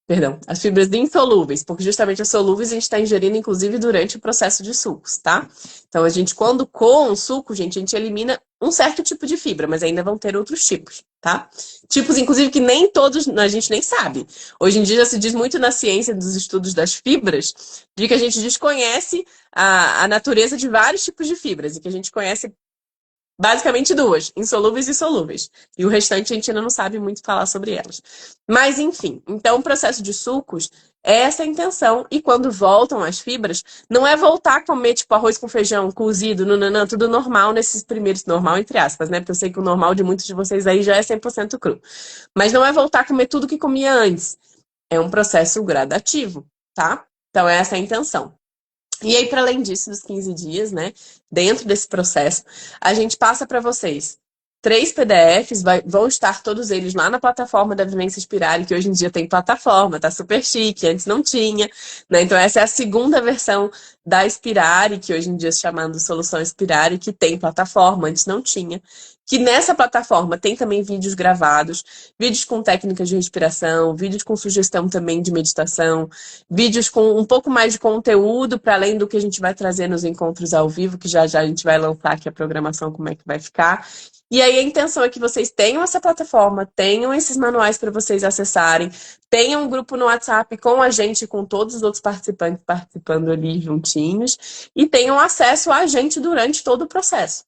perdão, as fibras insolúveis, porque justamente as solúveis a gente está ingerindo, inclusive, durante o processo de sucos, tá? Então, a gente, quando coa um suco, gente, a gente elimina um certo tipo de fibra, mas ainda vão ter outros tipos, tá? Tipos, inclusive, que nem todos, a gente nem sabe. Hoje em dia já se diz muito na ciência dos estudos das fibras, de que a gente desconhece a natureza de vários tipos de fibras, e que a gente conhece Basicamente duas, insolúveis e solúveis. E o restante a gente ainda não sabe muito falar sobre elas. Mas, enfim, então o processo de sucos é essa a intenção. E quando voltam as fibras, não é voltar a comer, tipo, arroz com feijão, cozido, nananã, tudo normal nesses primeiros, normal entre aspas, né? Porque eu sei que o normal de muitos de vocês aí já é 100% cru. Mas não é voltar a comer tudo que comia antes. É um processo gradativo, tá? Então, essa é a intenção. E aí, para além disso, dos 15 dias, né? Dentro desse processo, a gente passa para vocês 3 PDFs, vão estar todos eles lá na plataforma da Vivência Inspirare, que hoje em dia tem plataforma, tá super chique, antes não tinha, né? Então, essa é a segunda versão da Inspirare, que hoje em dia se chamando Solução Inspirare, que tem plataforma, antes não tinha. Que nessa plataforma tem também vídeos gravados, vídeos com técnicas de respiração, vídeos com sugestão também de meditação, vídeos com um pouco mais de conteúdo, para além do que a gente vai trazer nos encontros ao vivo, que já já a gente vai lançar aqui a programação, como é que vai ficar. E aí a intenção é que vocês tenham essa plataforma, tenham esses manuais para vocês acessarem, tenham um grupo no WhatsApp com a gente, com todos os outros participantes participando ali juntinhos, e tenham acesso a gente durante todo o processo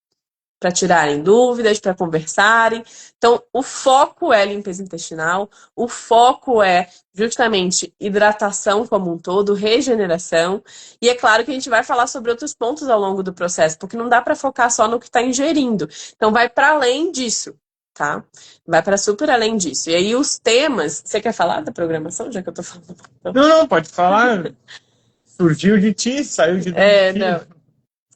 para tirarem dúvidas, para conversarem. Então, o foco é limpeza intestinal, o foco é justamente hidratação como um todo, regeneração. E é claro que a gente vai falar sobre outros pontos ao longo do processo, porque não dá para focar só no que está ingerindo. Então, vai para além disso, tá? Vai para super além disso. E aí, os temas. Você quer falar da programação, já que eu tô falando? Não, pode falar. Surgiu de ti, saiu de ti. Não.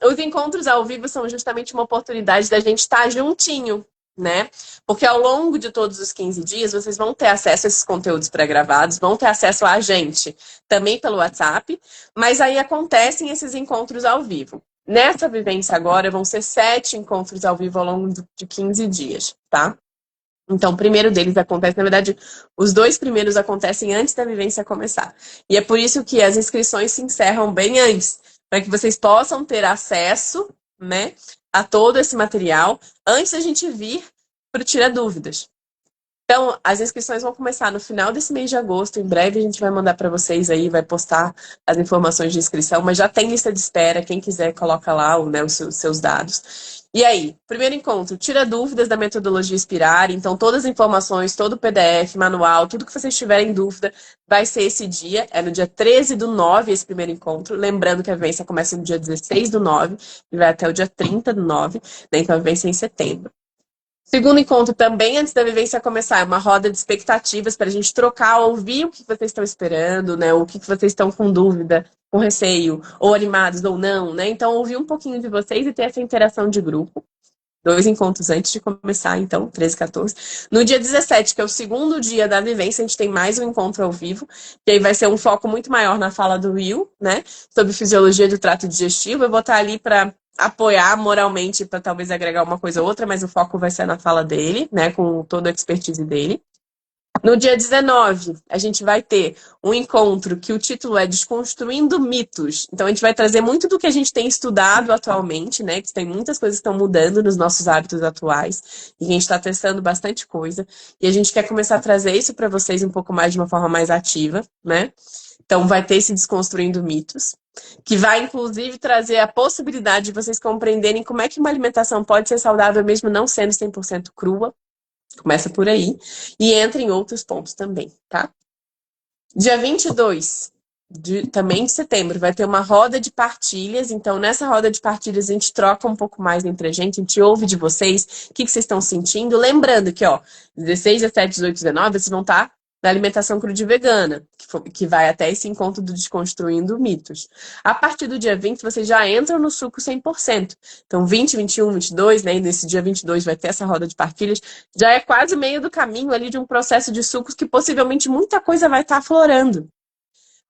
Os encontros ao vivo são justamente uma oportunidade da gente estar juntinho, né? Porque ao longo de todos os 15 dias, vocês vão ter acesso a esses conteúdos pré-gravados, vão ter acesso a gente também pelo WhatsApp, mas aí acontecem esses encontros ao vivo. Nessa vivência agora, vão ser 7 encontros ao vivo ao longo de 15 dias, tá? Então, o primeiro deles acontece, na verdade, os 2 primeiros acontecem antes da vivência começar. E é por isso que as inscrições se encerram bem antes, para que vocês possam ter acesso, né, a todo esse material antes da gente vir para o Tira Dúvidas. Então, as inscrições vão começar no final desse mês de agosto. Em breve a gente vai mandar para vocês aí, vai postar as informações de inscrição, mas já tem lista de espera. Quem quiser, coloca lá né, os seus dados. E aí, primeiro encontro, tira dúvidas da metodologia Inspirare. Então, todas as informações, todo o PDF, manual, tudo que vocês tiverem dúvida, vai ser esse dia. É no dia 13/9 esse primeiro encontro. Lembrando que a vivência começa no dia 16/9 e vai até o dia 30/9. Né? Então, a vivência é em setembro. Segundo encontro, também antes da vivência começar, é uma roda de expectativas para a gente trocar, ouvir o que vocês estão esperando, né? O que vocês estão com dúvida, com receio, ou animados ou não, né? Então, ouvir um pouquinho de vocês e ter essa interação de grupo. 2 encontros antes de começar, então, 13, 14. No dia 17, que é o segundo dia da vivência, a gente tem mais um encontro ao vivo, que aí vai ser um foco muito maior na fala do Will, né? Sobre fisiologia do trato digestivo. Eu vou estar ali para apoiar moralmente, para talvez agregar uma coisa ou outra, mas o foco vai ser na fala dele, né? Com toda a expertise dele. No dia 19, a gente vai ter um encontro que o título é Desconstruindo Mitos. Então, a gente vai trazer muito do que a gente tem estudado atualmente, né? Que tem muitas coisas que estão mudando nos nossos hábitos atuais. E a gente está testando bastante coisa. E a gente quer começar a trazer isso para vocês um pouco mais de uma forma mais ativa, né? Então, vai ter esse Desconstruindo Mitos, que vai, inclusive, trazer a possibilidade de vocês compreenderem como é que uma alimentação pode ser saudável mesmo não sendo 100% crua. Começa por aí. E entra em outros pontos também, tá? Dia 22, também de setembro, vai ter uma roda de partilhas. Então, nessa roda de partilhas, a gente troca um pouco mais entre a gente ouve de vocês, o que vocês estão sentindo. Lembrando que, ó, 16, 17, 18, 19, vocês vão estar da alimentação cruda e vegana, que vai até esse encontro do Desconstruindo Mitos. A partir do dia 20, vocês já entram no suco 100%. Então, 20, 21, 22, né? E nesse dia 22 vai ter essa roda de partilhas. Já é quase meio do caminho ali de um processo de sucos que possivelmente muita coisa vai estar aflorando.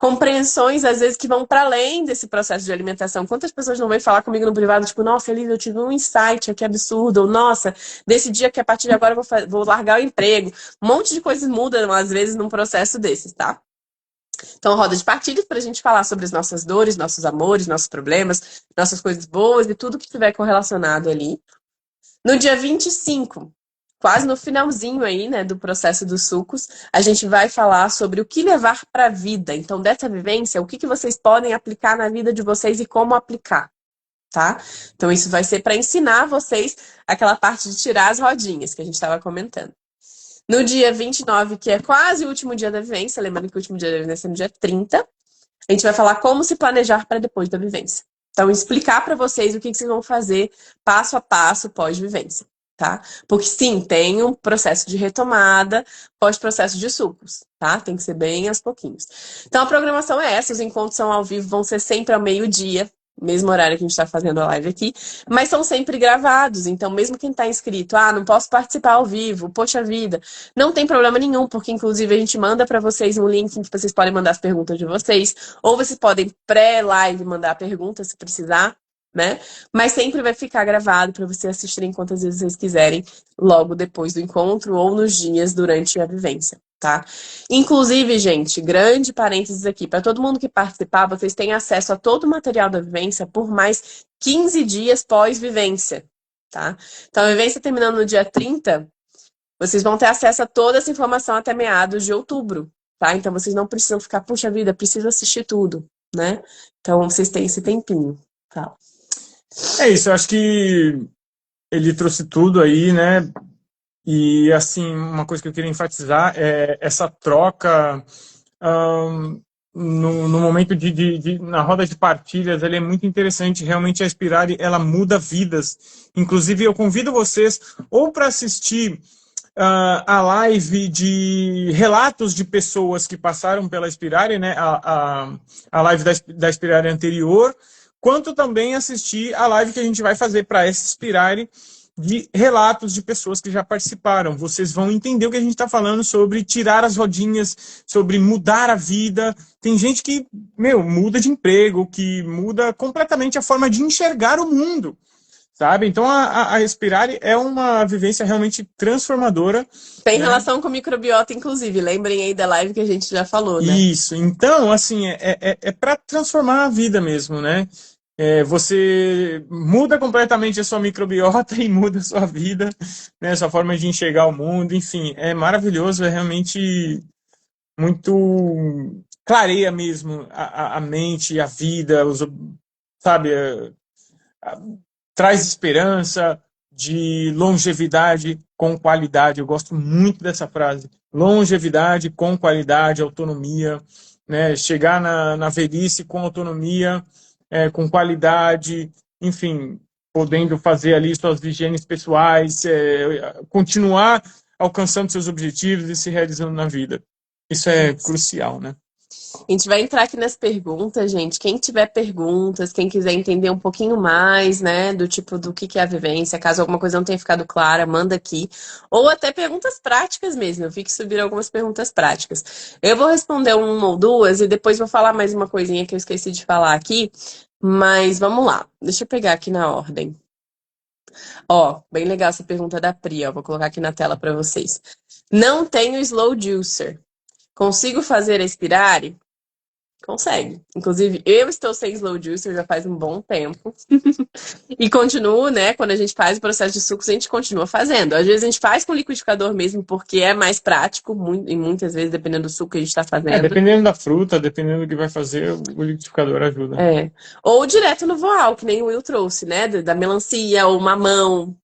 Compreensões, às vezes, que vão para além desse processo de alimentação. Quantas pessoas não vêm falar comigo no privado, tipo, nossa, Elisa, eu tive um insight aqui absurdo, ou nossa, desse dia que a partir de agora eu vou largar o emprego. Um monte de coisas mudam, às vezes, num processo desses, tá? Então, roda de partilhas para a gente falar sobre as nossas dores, nossos amores, nossos problemas, nossas coisas boas e tudo que estiver correlacionado ali. No dia 25, quase no finalzinho aí, né, do processo dos sucos, a gente vai falar sobre o que levar para a vida. Então, dessa vivência, o que vocês podem aplicar na vida de vocês e como aplicar. tá? Então isso vai ser para ensinar vocês aquela parte de tirar as rodinhas que a gente estava comentando. No dia 29, que é quase o último dia da vivência, lembrando que o último dia da vivência é no dia 30, a gente vai falar como se planejar para depois da vivência. Então, explicar para vocês o que vocês vão fazer passo a passo pós-vivência, tá? Porque sim, tem um processo de retomada pós-processo de sucos, tá? Tem que ser bem aos pouquinhos. Então, a programação é essa, os encontros são ao vivo, vão ser sempre ao meio-dia, mesmo horário que a gente está fazendo a live aqui, mas são sempre gravados, então mesmo quem está inscrito, não posso participar ao vivo, poxa vida, não tem problema nenhum, porque inclusive a gente manda para vocês um link em que vocês podem mandar as perguntas de vocês, ou vocês podem pré-live mandar perguntas se precisar, né? Mas sempre vai ficar gravado para vocês assistirem quantas vezes vocês quiserem, logo depois do encontro ou nos dias durante a vivência. Tá? Inclusive, gente, grande parênteses aqui, para todo mundo que participar, vocês têm acesso a todo o material da vivência por mais 15 dias pós-vivência, tá? Então, a vivência terminando no dia 30, vocês vão ter acesso a toda essa informação até meados de outubro, tá? Então, vocês não precisam ficar, puxa vida, preciso assistir tudo, né? Então, vocês têm esse tempinho, tá? É isso, eu acho que ele trouxe tudo aí, né? E, assim, uma coisa que eu queria enfatizar é essa troca no momento na roda de partilhas, ela é muito interessante. Realmente, a Inspirare, ela muda vidas. Inclusive, eu convido vocês ou para assistir a live de relatos de pessoas que passaram pela Inspirare, né? A live da Inspirare anterior, quanto também assistir a live que a gente vai fazer para essa Inspirare, de relatos de pessoas que já participaram. Vocês vão entender o que a gente está falando sobre tirar as rodinhas, sobre mudar a vida. Tem gente que, muda de emprego, que muda completamente a forma de enxergar o mundo, sabe? Então, a Inspirare é uma vivência realmente transformadora. Tem relação com microbiota, inclusive. Lembrem aí da live que a gente já falou, né? Isso. Então, assim, é para transformar a vida mesmo, né? Você muda completamente a sua microbiota e muda a sua vida, né, a sua forma de enxergar o mundo, enfim, é maravilhoso, é realmente muito... clareia mesmo a mente, a vida, sabe, traz esperança de longevidade com qualidade. Eu gosto muito dessa frase, longevidade com qualidade, autonomia, né, chegar na velhice com autonomia, com qualidade, enfim, podendo fazer ali suas higienes pessoais, continuar alcançando seus objetivos e se realizando na vida. Isso é crucial, né? A gente vai entrar aqui nas perguntas, gente. Quem tiver perguntas, quem quiser entender um pouquinho mais, né, do tipo do que é a vivência, caso alguma coisa não tenha ficado clara, manda aqui. Ou até perguntas práticas mesmo. Eu vi que subiram algumas perguntas práticas. Eu vou responder uma ou duas e depois vou falar mais uma coisinha que eu esqueci de falar aqui. Mas vamos lá. Deixa eu pegar aqui na ordem. Ó, bem legal essa pergunta da Pri, ó. Vou colocar aqui na tela para vocês. Não tenho slow juicer. Consigo fazer a Inspirare? Consegue. Inclusive, eu estou sem slow juicer já faz um bom tempo. E continuo, né? Quando a gente faz o processo de sucos, a gente continua fazendo. Às vezes a gente faz com liquidificador mesmo, porque é mais prático, e muitas vezes, dependendo do suco que a gente está fazendo. Dependendo da fruta, dependendo do que vai fazer, o liquidificador ajuda. Ou direto no voal, que nem o Will trouxe, né? Da melancia, ou mamão,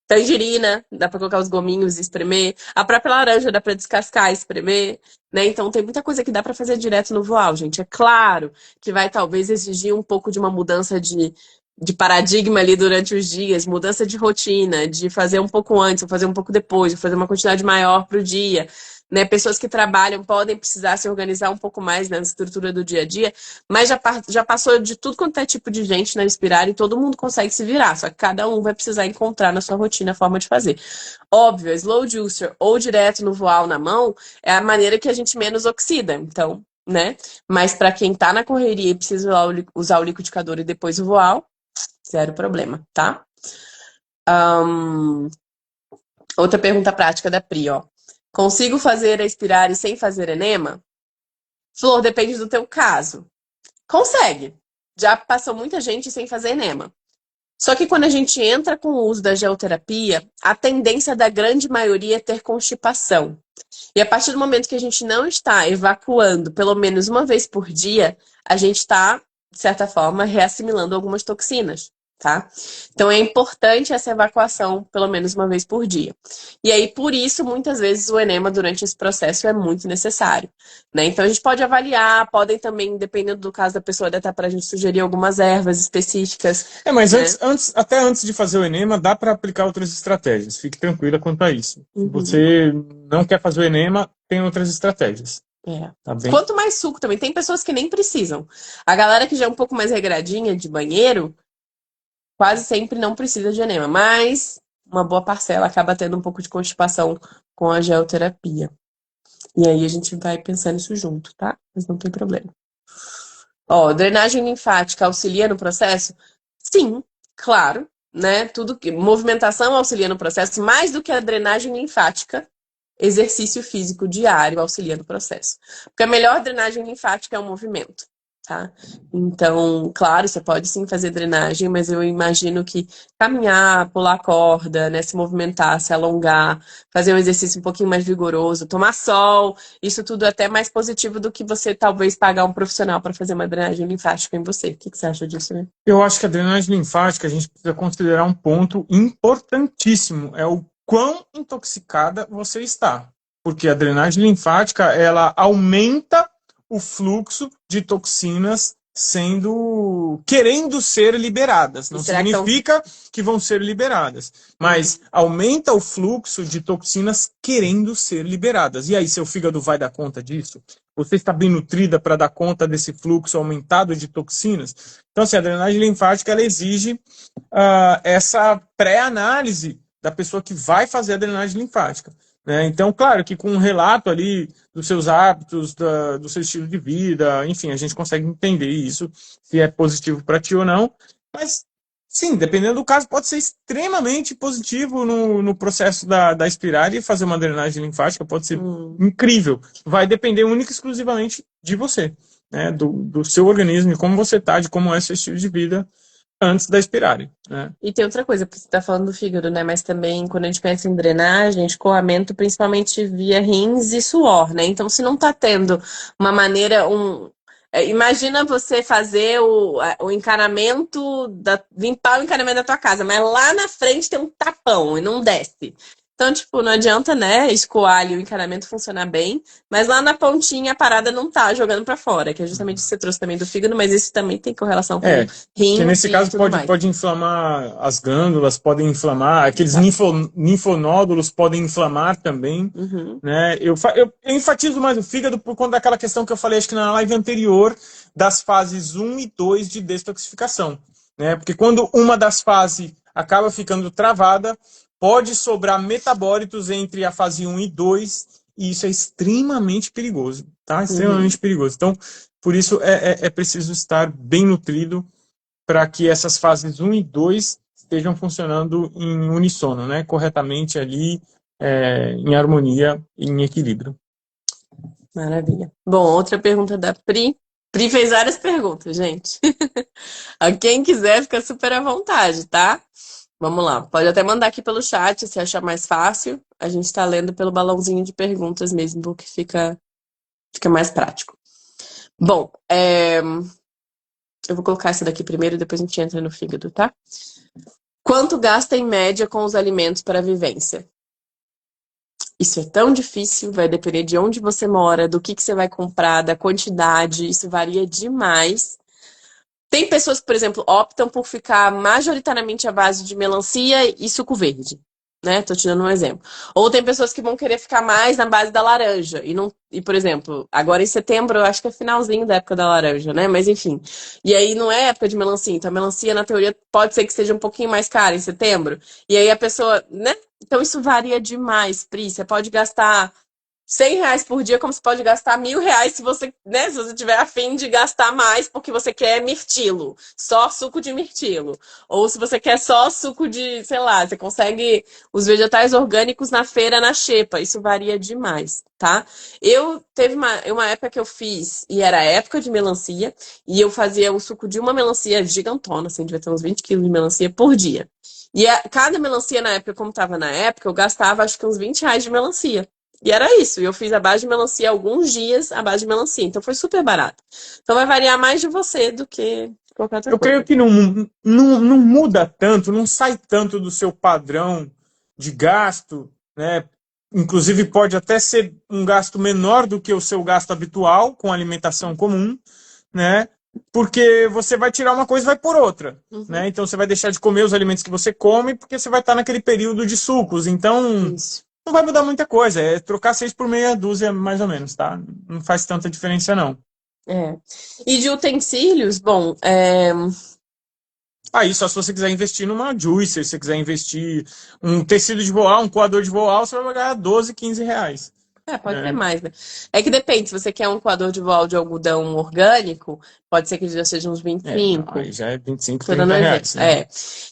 tangerina, dá pra colocar os gominhos e espremer. A própria laranja dá pra descascar e espremer, né? Então tem muita coisa que dá pra fazer direto no voal, gente. É claro que vai talvez exigir um pouco de uma mudança de paradigma ali durante os dias, mudança de rotina, de fazer um pouco antes, ou fazer um pouco depois, ou fazer uma quantidade maior pro dia. Né, pessoas que trabalham podem precisar se organizar um pouco mais na estrutura do dia a dia, mas já passou de tudo quanto é tipo de gente na Inspirare e todo mundo consegue se virar, só que cada um vai precisar encontrar na sua rotina a forma de fazer. Óbvio, slow juicer ou direto no voal na mão é a maneira que a gente menos oxida, então, né? Mas para quem tá na correria e precisa usar o liquidificador e depois o voal, zero problema, tá? Outra pergunta prática da Pri, ó. Consigo fazer a Inspirare sem fazer enema? Flor, depende do teu caso. Consegue. Já passou muita gente sem fazer enema. Só que quando a gente entra com o uso da geoterapia, a tendência da grande maioria é ter constipação. E a partir do momento que a gente não está evacuando pelo menos uma vez por dia, a gente está de certa forma, reassimilando algumas toxinas, tá? Então é importante essa evacuação pelo menos uma vez por dia. E aí, por isso, muitas vezes o enema durante esse processo é muito necessário, né? Então a gente pode avaliar, podem também, dependendo do caso da pessoa, até para a gente sugerir algumas ervas específicas, Mas né? até antes de fazer o enema, dá para aplicar outras estratégias. Fique tranquila quanto a isso. Se Uhum. você não quer fazer o enema, tem outras estratégias. É. Tá bem? Quanto mais suco também, tem pessoas que nem precisam. A galera que já é um pouco mais regradinha de banheiro, quase sempre não precisa de enema, mas uma boa parcela acaba tendo um pouco de constipação com a geoterapia. E aí a gente vai pensando isso junto, tá? Mas não tem problema. Ó, drenagem linfática auxilia no processo? Sim, claro, né? Tudo que movimentação auxilia no processo, mais do que a drenagem linfática, exercício físico diário auxilia no processo. Porque a melhor drenagem linfática é o movimento, tá? Então, claro, você pode sim fazer drenagem, mas eu imagino que caminhar, pular corda, né, se movimentar, se alongar, fazer um exercício um pouquinho mais vigoroso, tomar sol, isso tudo é até mais positivo do que você talvez pagar um profissional para fazer uma drenagem linfática em você. O que você acha disso, né? Eu acho que a drenagem linfática a gente precisa considerar um ponto importantíssimo, é o quão intoxicada você está. Porque a drenagem linfática, ela aumenta o fluxo de toxinas querendo ser liberadas. Não significa que vão ser liberadas, mas aumenta o fluxo de toxinas querendo ser liberadas. E aí, seu fígado vai dar conta disso? Você está bem nutrida para dar conta desse fluxo aumentado de toxinas? Então, assim, a drenagem linfática, ela exige essa pré-análise da pessoa que vai fazer a drenagem linfática. Né? Então, claro que com um relato ali dos seus hábitos, do seu estilo de vida, enfim, a gente consegue entender isso, se é positivo para ti ou não. Mas, sim, dependendo do caso, pode ser extremamente positivo no processo da Inspirali e fazer uma drenagem linfática, pode ser incrível. Vai depender única e exclusivamente de você, né? Do seu organismo, de como você está, de como é seu estilo de vida antes da Inspirali, né? E tem outra coisa, porque você está falando do fígado, né? Mas também, quando a gente pensa em drenagem, escoamento, principalmente via rins e suor, né? Então, se não está tendo uma maneira, imagina você fazer o encanamento, limpar o encanamento da tua casa, mas lá na frente tem um tapão e não desce. Então, tipo, não adianta, né, escoar ali o encanamento funcionar bem, mas lá na pontinha a parada não tá jogando pra fora, que é justamente isso que você trouxe também do fígado, mas isso também tem correlação com rins que nesse caso tudo mais. pode inflamar as glândulas, podem inflamar, aqueles linfonódulos podem inflamar também, né? Eu enfatizo mais o fígado por conta daquela questão que eu falei, acho que na live anterior, das fases 1 e 2 de detoxificação, né? Porque quando uma das fases acaba ficando travada, pode sobrar metabólitos entre a fase 1 e 2, e isso é extremamente perigoso, tá? Extremamente perigoso. Então, por isso é preciso estar bem nutrido para que essas fases 1 e 2 estejam funcionando em uníssono, né? Corretamente ali, em harmonia e em equilíbrio. Maravilha. Bom, outra pergunta da Pri. Pri fez várias perguntas, gente. A quem quiser, fica super à vontade, tá? Vamos lá. Pode até mandar aqui pelo chat, se achar mais fácil. A gente tá lendo pelo balãozinho de perguntas mesmo, porque fica mais prático. Bom, eu vou colocar essa daqui primeiro, depois a gente entra no fígado, tá? Quanto gasta em média com os alimentos para a vivência? Isso é tão difícil, vai depender de onde você mora, do que você vai comprar, da quantidade, isso varia demais. Tem pessoas que, por exemplo, optam por ficar majoritariamente à base de melancia e suco verde, né? Tô te dando um exemplo. Ou tem pessoas que vão querer ficar mais na base da laranja. E, por exemplo, agora em setembro, eu acho que é finalzinho da época da laranja, né? Mas enfim. E aí não é época de melancia. Então a melancia, na teoria, pode ser que seja um pouquinho mais cara em setembro. E aí a pessoa, né? Então isso varia demais, Pri. Você pode gastar R$ 100 por dia, como você pode gastar R$ 1.000 se você, né, se você tiver a fim de gastar mais porque você quer mirtilo, só suco de mirtilo. Ou se você quer só suco de, sei lá, você consegue os vegetais orgânicos na feira, na xepa. Isso varia demais, tá? Teve uma época que eu fiz, e era época de melancia, e eu fazia o suco de uma melancia gigantona, assim, devia ter uns 20 quilos de melancia por dia. E cada melancia na época, como tava na época, eu gastava acho que uns R$ 20 de melancia. E era isso. E eu fiz a base de melancia alguns dias, a base de melancia. Então foi super barato. Então vai variar mais de você do que qualquer outra Eu creio coisa. que não muda tanto, não sai tanto do seu padrão de gasto, né? Inclusive pode até ser um gasto menor do que o seu gasto habitual com alimentação comum, né? Porque você vai tirar uma coisa e vai por outra, Uhum. né? Então você vai deixar de comer os alimentos que você come porque você vai estar naquele período de sucos. Então Isso. não vai mudar muita coisa. É trocar 6 por meia dúzia, mais ou menos, tá? Não faz tanta diferença, não. É. E de utensílios, bom, Aí, só se você quiser investir numa juicer, se você quiser investir um tecido de voal, um coador de voal, você vai pagar 12, 15 reais. pode ser Né? mais, né? É que depende, se você quer um coador de voal de algodão orgânico, pode ser que já seja uns Não, 25. aí já é 25, Tô dando 30 um exemplo. reais, né?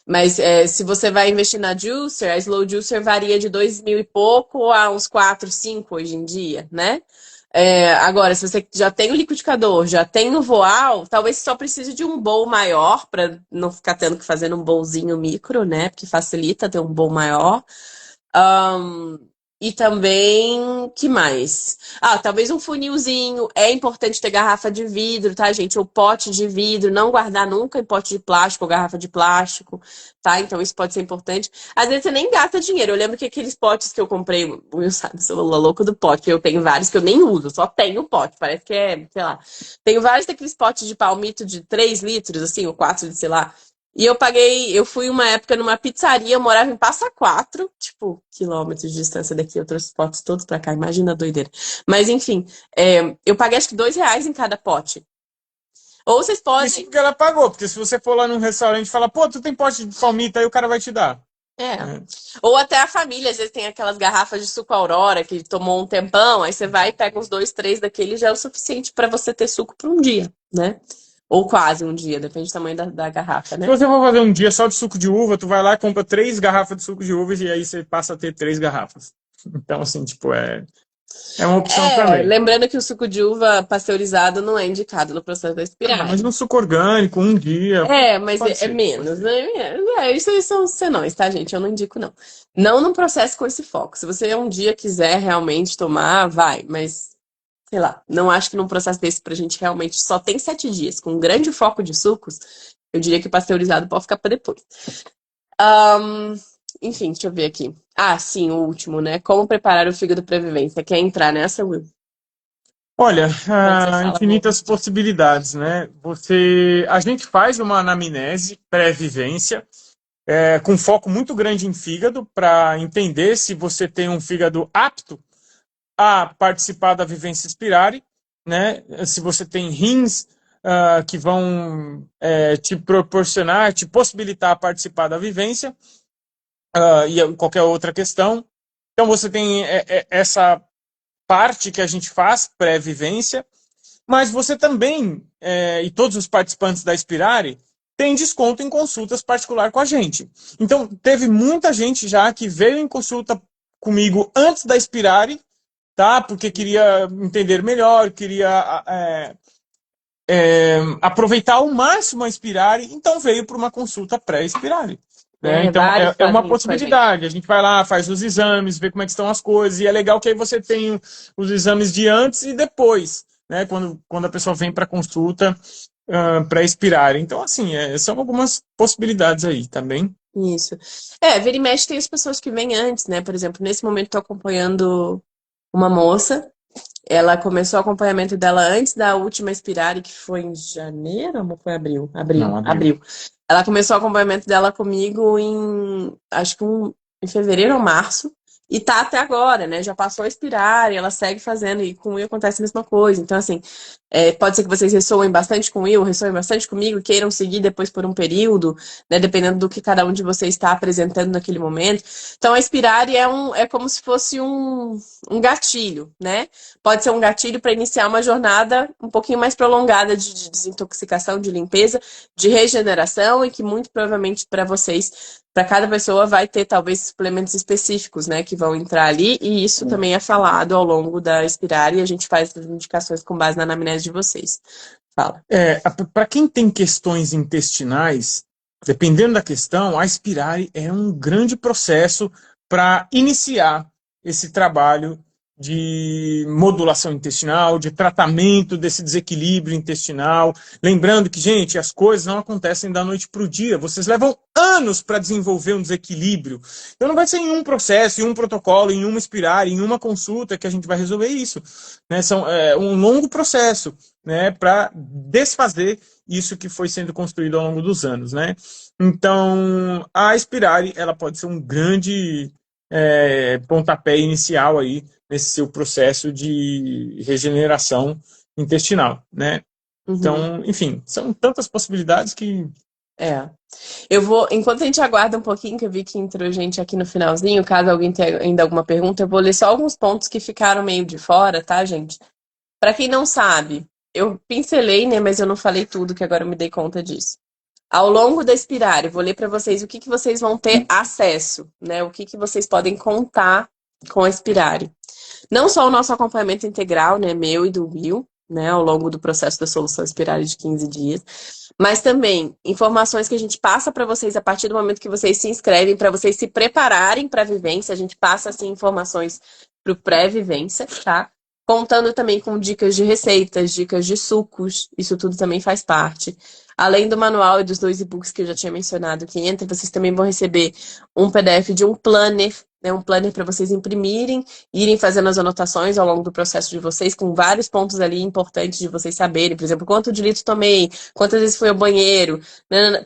Mas se você vai investir na Juicer, a Slow Juicer varia de 2.000 e pouco a uns 4, 5 hoje em dia, né? Agora, se você já tem o liquidificador, já tem o voal, talvez só precise de um bowl maior para não ficar tendo que fazer um bowlzinho micro, né? Porque facilita ter um bowl maior. Ahn, e também, que mais? Talvez um funilzinho. É importante ter garrafa de vidro, tá, gente? Ou pote de vidro, não guardar nunca em pote de plástico ou garrafa de plástico, tá? Então isso pode ser importante. Às vezes você nem gasta dinheiro. Eu lembro que aqueles potes que eu comprei, o Will sabe, sou louco do pote. Eu tenho vários que eu nem uso, só tenho pote. Parece que é, sei lá. Tenho vários daqueles potes de palmito de 3 litros, assim, ou 4, sei lá. E eu fui uma época numa pizzaria, eu morava em Passa Quatro, tipo, quilômetros de distância daqui, eu trouxe os potes todos pra cá, imagina a doideira. Mas enfim, eu paguei acho que R$ 2 em cada pote. Ou vocês Isso podem. porque ela pagou, porque se você for lá num restaurante e falar, pô, tu tem pote de palmito, aí o cara vai te dar. É. Né? Ou até a família, às vezes tem aquelas garrafas de suco Aurora que tomou um tempão, aí você vai e pega uns 2, 3 daquele já é o suficiente pra você ter suco por um dia, né? Ou quase um dia, depende do tamanho da garrafa, Se né? você for fazer um dia só de suco de uva, tu vai lá e compra 3 garrafas de suco de uvas e aí você passa a ter 3 garrafas. Então, assim, tipo, é uma opção também. Lembrando que o suco de uva pasteurizado não é indicado no processo da Mas espirale. no suco orgânico, um dia, Mas pode é ser, pode menos, ser. né? Isso aí são senões, tá, gente? Eu não indico, não. Não num processo com esse foco. Se você um dia quiser realmente tomar, vai. Mas, sei lá, não acho que num processo desse pra gente realmente só tem 7 dias, com um grande foco de sucos, eu diria que o pasteurizado pode ficar pra depois. Ahn, enfim, deixa eu ver aqui. Sim, o último, né? Como preparar o fígado para vivência? Quer entrar nessa, Will? Olha, Quando você fala, vou. infinitas possibilidades, né? A gente faz uma anamnese pré-vivência, com foco muito grande em fígado, para entender se você tem um fígado apto a participar da vivência spirare, né? Se você tem rins que vão te proporcionar, te possibilitar participar da vivência, e qualquer outra questão. Então você tem essa parte que a gente faz pré-vivência, mas você também, e todos os participantes da Spirare, têm desconto em consultas particular com a gente. Então, teve muita gente já que veio em consulta comigo antes da Spirare, tá? Porque queria entender melhor, queria aproveitar ao máximo a Spirare, então veio para uma consulta pré-Spirare. Né? Então, Vários é uma fazem isso com a gente. possibilidade. A gente vai lá, faz os exames, vê como é que estão as coisas, e é legal que aí você tem os exames de antes e depois, né? Quando a pessoa vem para consulta pré-expirar. Então, assim, são algumas possibilidades aí, tá bem? Isso. Vira e mexe tem as pessoas que vêm antes, né? Por exemplo, nesse momento estou acompanhando uma moça. Ela começou o acompanhamento dela antes da última Spirale, que foi em janeiro ou foi abril? Não, Abril, abriu. abril. Ela começou o acompanhamento dela comigo acho que em fevereiro ou março. E tá até agora, né? Já passou a Spirale, ela segue fazendo, e com o Will acontece a mesma coisa. Então, assim, pode ser que vocês ressoem bastante com o Will, ressoem bastante comigo, queiram seguir depois por um período, né? Dependendo do que cada um de vocês está apresentando naquele momento. Então, a Spirale é como se fosse um gatilho, né? Pode ser um gatilho para iniciar uma jornada um pouquinho mais prolongada de desintoxicação, de limpeza, de regeneração e que muito provavelmente para vocês, para cada pessoa, vai ter talvez suplementos específicos, né, que vão entrar ali, e isso também é falado ao longo da Spirale e a gente faz as indicações com base na anamnese de vocês. Fala. Para quem tem questões intestinais, dependendo da questão, a Spirale é um grande processo para iniciar esse trabalho de modulação intestinal, de tratamento desse desequilíbrio intestinal. Lembrando que, gente, as coisas não acontecem da noite para o dia. Vocês levam anos para desenvolver um desequilíbrio. Então não vai ser em um processo, em um protocolo, em uma espiral, em uma consulta que a gente vai resolver isso. Né? É um longo processo, né, para desfazer isso que foi sendo construído ao longo dos anos. Né? Então, a Spirale, ela pode ser um grande pontapé inicial aí nesse seu processo de regeneração intestinal, né? Então, enfim, são tantas possibilidades que... Eu vou, enquanto a gente aguarda um pouquinho, que eu vi que entrou gente aqui no finalzinho, caso alguém tenha ainda alguma pergunta, eu vou ler só alguns pontos que ficaram meio de fora, tá, gente? Para quem não sabe, eu pincelei, né, mas eu não falei tudo, que agora eu me dei conta disso. Ao longo da Spirale, eu vou ler para vocês o que vocês vão ter acesso, né? O que vocês podem contar com a Spirale. Não só o nosso acompanhamento integral, né, meu e do Will, né, ao longo do processo da solução Spirale de 15 dias, mas também informações que a gente passa para vocês a partir do momento que vocês se inscrevem, para vocês se prepararem para a vivência. A gente passa, assim, informações para o pré-vivência, tá? Contando também com dicas de receitas, dicas de sucos, isso tudo também faz parte. Além do manual e dos 2 e-books que eu já tinha mencionado que entra, vocês também vão receber um PDF de um planner, né, um planner para vocês imprimirem, irem fazendo as anotações ao longo do processo de vocês, com vários pontos ali importantes de vocês saberem. Por exemplo, quanto de litro tomei, quantas vezes fui ao banheiro.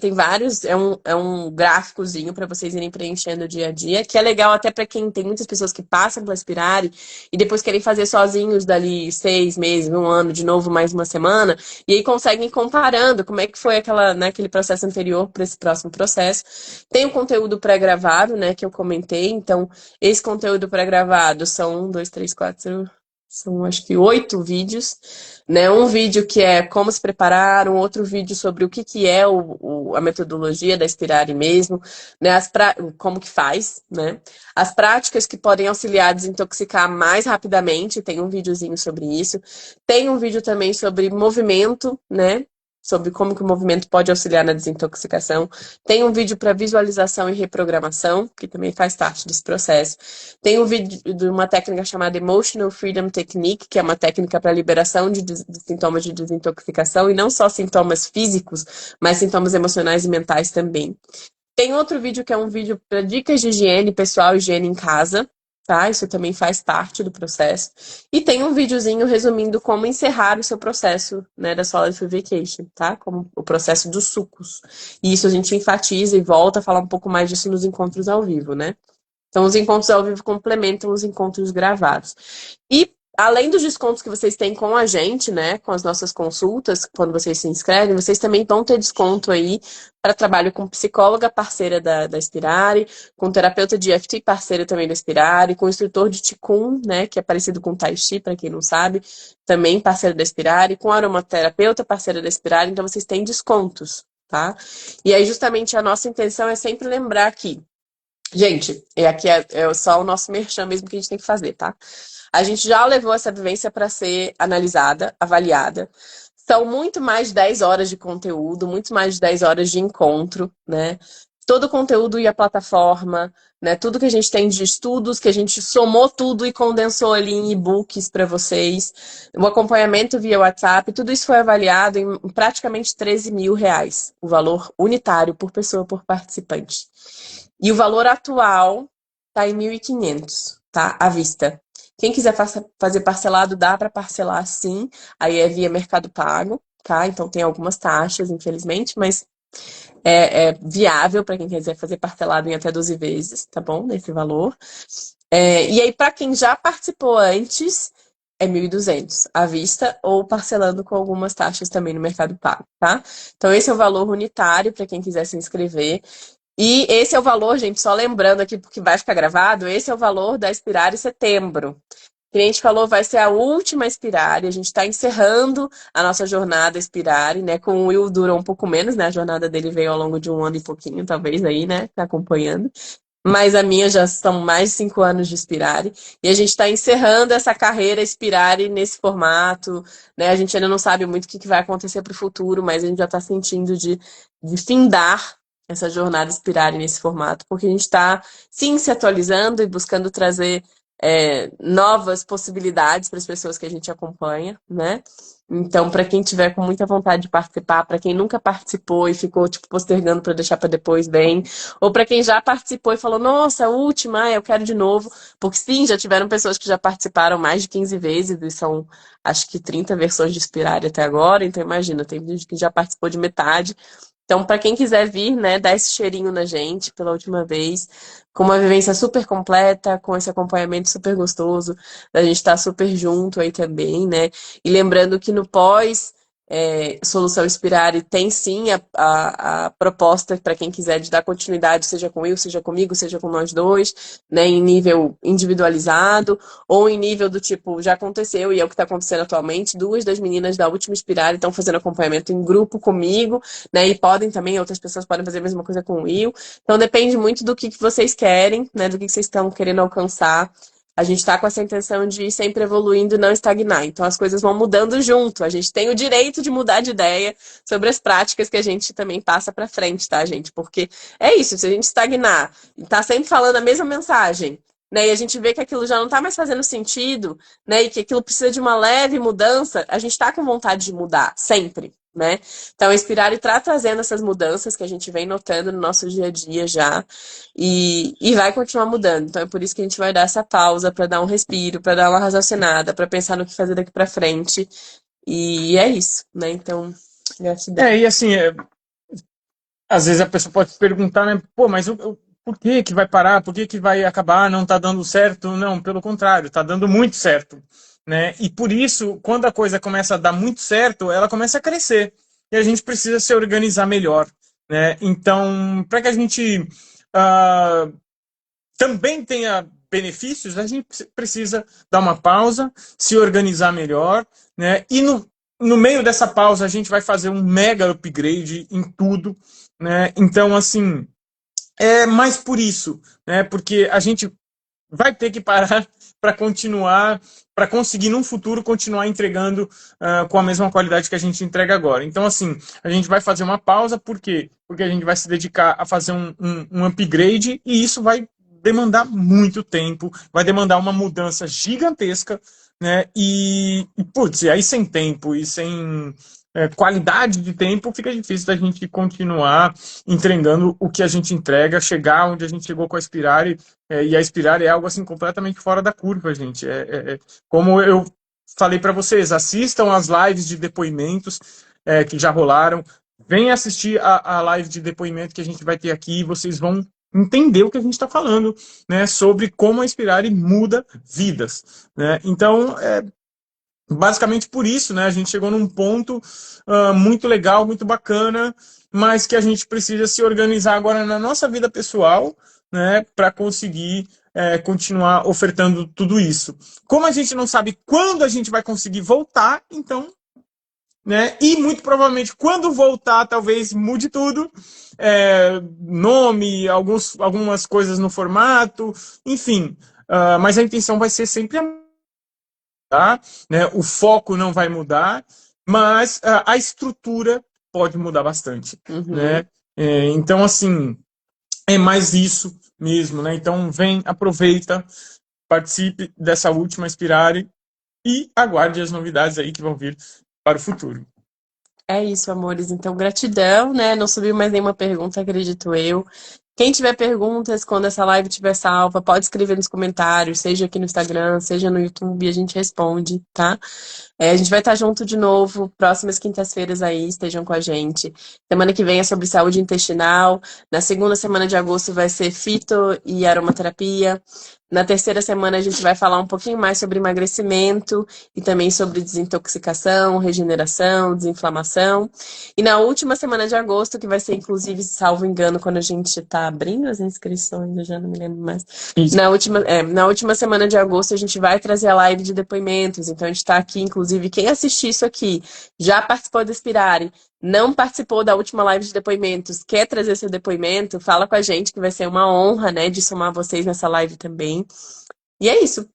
Tem vários, é um gráficozinho para vocês irem preenchendo o dia a dia, que é legal até para quem tem muitas pessoas que passam pela Spirale e depois querem fazer sozinhos dali 6 meses, um ano, de novo mais uma semana, e aí conseguem ir comparando como é que foi aquele processo anterior para esse próximo processo. Tem o conteúdo pré-gravado, né, que eu comentei. Então, esse conteúdo pré-gravado são 1, 2, 3, 4, são acho que 8 vídeos, né? Um vídeo que é como se preparar, um outro vídeo sobre o que é a metodologia da Spirale mesmo, né? Como que faz, né? As práticas que podem auxiliar a desintoxicar mais rapidamente, tem um videozinho sobre isso. Tem um vídeo também sobre movimento, né? Sobre como que o movimento pode auxiliar na desintoxicação. Tem um vídeo para visualização e reprogramação, que também faz parte desse processo. Tem um vídeo de uma técnica chamada Emotional Freedom Technique, que é uma técnica para liberação de sintomas de desintoxicação, e não só sintomas físicos, mas sintomas emocionais e mentais também. Tem outro vídeo que é um vídeo para dicas de higiene pessoal, higiene em casa, tá? Isso também faz parte do processo. E tem um videozinho resumindo como encerrar o seu processo, né, da Solid Vacation, tá? Como o processo dos sucos. E isso a gente enfatiza e volta a falar um pouco mais disso nos encontros ao vivo, né? Então, os encontros ao vivo complementam os encontros gravados. E, além dos descontos que vocês têm com a gente, né, com as nossas consultas, quando vocês se inscrevem, vocês também vão ter desconto aí para trabalho com psicóloga parceira da Spirale, com terapeuta de EFT parceiro também da Spirale, com instrutor de Qigong, né, que é parecido com Tai Chi, para quem não sabe, também parceiro da Spirale, com aromaterapeuta parceira da Spirale, então vocês têm descontos, tá? E aí, justamente, a nossa intenção é sempre lembrar que, gente, aqui é só o nosso merchan mesmo que a gente tem que fazer, tá? A gente já levou essa vivência para ser analisada, avaliada. São muito mais de 10 horas de conteúdo, muito mais de 10 horas de encontro, né? Todo o conteúdo e a plataforma, né? Tudo que a gente tem de estudos, que a gente somou tudo e condensou ali em e-books para vocês. O acompanhamento via WhatsApp, tudo isso foi avaliado em praticamente R$ 13.000, o valor unitário por pessoa, por participante. E o valor atual está em 1.500, tá? À vista. Quem quiser fazer parcelado, dá para parcelar sim. Aí é via Mercado Pago, tá? Então tem algumas taxas, infelizmente, mas é viável para quem quiser fazer parcelado em até 12 vezes, tá bom? Nesse valor. E aí, para quem já participou antes, é 1.200 à vista ou parcelando com algumas taxas também no Mercado Pago, tá? Então, esse é o valor unitário para quem quiser se inscrever. E esse é o valor, gente, só lembrando aqui, porque vai ficar gravado, esse é o valor da Spirale setembro. O cliente falou, vai ser a última Spirale, a gente está encerrando a nossa jornada Spirale, né? Com o Will durou um pouco menos, né? A jornada dele veio ao longo de 1 ano e pouquinho, talvez aí, né? Tá acompanhando. Mas a minha já são mais de 5 anos de Spirale. E a gente está encerrando essa carreira Spirale nesse formato, né? A gente ainda não sabe muito o que vai acontecer para o futuro, mas a gente já está sentindo de findar essa jornada Spirale nesse formato, porque a gente está, sim, se atualizando e buscando trazer novas possibilidades para as pessoas que a gente acompanha, né? Então, para quem tiver com muita vontade de participar, para quem nunca participou e ficou tipo postergando para deixar para depois, bem, ou para quem já participou e falou, nossa, a última, eu quero de novo, porque sim, já tiveram pessoas que já participaram mais de 15 vezes e são, acho que 30 versões de Inspirare até agora, então imagina, tem gente que já participou de metade. Então, para quem quiser vir, né, dar esse cheirinho na gente pela última vez, com uma vivência super completa, com esse acompanhamento super gostoso, a gente estar super junto aí também, né? E lembrando que no pós Solução Inspirare tem sim a proposta para quem quiser de dar continuidade, seja com eu, seja comigo, seja com nós dois, né, em nível individualizado, ou em nível do tipo, já aconteceu e é o que está acontecendo atualmente, duas das meninas da última Inspirare estão fazendo acompanhamento em grupo comigo, né, e podem também, outras pessoas podem fazer a mesma coisa com o Will. Então depende muito do que vocês querem, né, do que vocês estão querendo alcançar. A gente está com essa intenção de ir sempre evoluindo e não estagnar. Então as coisas vão mudando junto. A gente tem o direito de mudar de ideia sobre as práticas que a gente também passa para frente, tá, gente? Porque é isso, se a gente estagnar e tá sempre falando a mesma mensagem, né, e a gente vê que aquilo já não está mais fazendo sentido, né, e que aquilo precisa de uma leve mudança, a gente está com vontade de mudar, sempre. Né? Então, a Inspirare está trazendo essas mudanças que a gente vem notando no nosso dia a dia já e vai continuar mudando. Então, é por isso que a gente vai dar essa pausa para dar um respiro, para dar uma raciocinada, para pensar no que fazer daqui para frente. E é isso, né? Então, gratidão. E assim, às vezes a pessoa pode se perguntar, né? Pô, mas por que que vai parar? Por que que vai acabar? Não tá dando certo? Não, pelo contrário, tá dando muito certo, né? E por isso, quando a coisa começa a dar muito certo, ela começa a crescer. E a gente precisa se organizar melhor, né? Então, para que a gente também tenha benefícios, a gente precisa dar uma pausa, se organizar melhor, né? E no meio dessa pausa, a gente vai fazer um mega upgrade em tudo, né? Então, assim, é mais por isso, né? Porque a gente vai ter que parar para continuar, para conseguir num futuro continuar entregando com a mesma qualidade que a gente entrega agora. Então, assim, a gente vai fazer uma pausa, por quê? Porque a gente vai se dedicar a fazer um upgrade e isso vai demandar muito tempo, vai demandar uma mudança gigantesca, né? Putz, e aí sem tempo e sem qualidade de tempo, fica difícil da gente continuar entregando o que a gente entrega, chegar onde a gente chegou com a Inspirare, e a Inspirare é algo assim completamente fora da curva, gente. Como eu falei para vocês, assistam as lives de depoimentos que já rolaram, venham assistir a live de depoimento que a gente vai ter aqui, e vocês vão entender o que a gente está falando, né, sobre como a Inspirare muda vidas, né? Então, basicamente por isso, né, a gente chegou num ponto muito legal, muito bacana, mas que a gente precisa se organizar agora na nossa vida pessoal, né, para conseguir continuar ofertando tudo isso. Como a gente não sabe quando a gente vai conseguir voltar, então, né, e muito provavelmente quando voltar talvez mude tudo, nome, algumas coisas no formato, enfim, mas a intenção vai ser sempre mudar, né? O foco não vai mudar, mas a estrutura pode mudar bastante, né? Então, assim, é mais isso mesmo, né? Então, vem, aproveita, participe dessa última Inspirare e aguarde as novidades aí que vão vir para o futuro. É isso, amores. Então, gratidão, né? Não subiu mais nenhuma pergunta, acredito eu. Quem tiver perguntas, quando essa live estiver salva, pode escrever nos comentários, seja aqui no Instagram, seja no YouTube, a gente responde, tá? A gente vai estar junto de novo, próximas quintas-feiras aí, estejam com a gente. Semana que vem é sobre saúde intestinal. Na segunda semana de agosto vai ser fito e aromaterapia. Na terceira semana a gente vai falar um pouquinho mais sobre emagrecimento e também sobre desintoxicação, regeneração, desinflamação. E na última semana de agosto, que vai ser inclusive, salvo engano, quando a gente está abrindo as inscrições, eu já não me lembro mais. Na última semana de agosto a gente vai trazer a live de depoimentos. Então a gente está aqui, inclusive, quem assistir isso aqui já participou do Inspirare, não participou da última live de depoimentos, quer trazer seu depoimento, fala com a gente que vai ser uma honra, né, de somar vocês nessa live também. E é isso.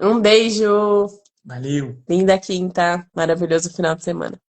Um beijo. Valeu. Linda quinta. Maravilhoso final de semana.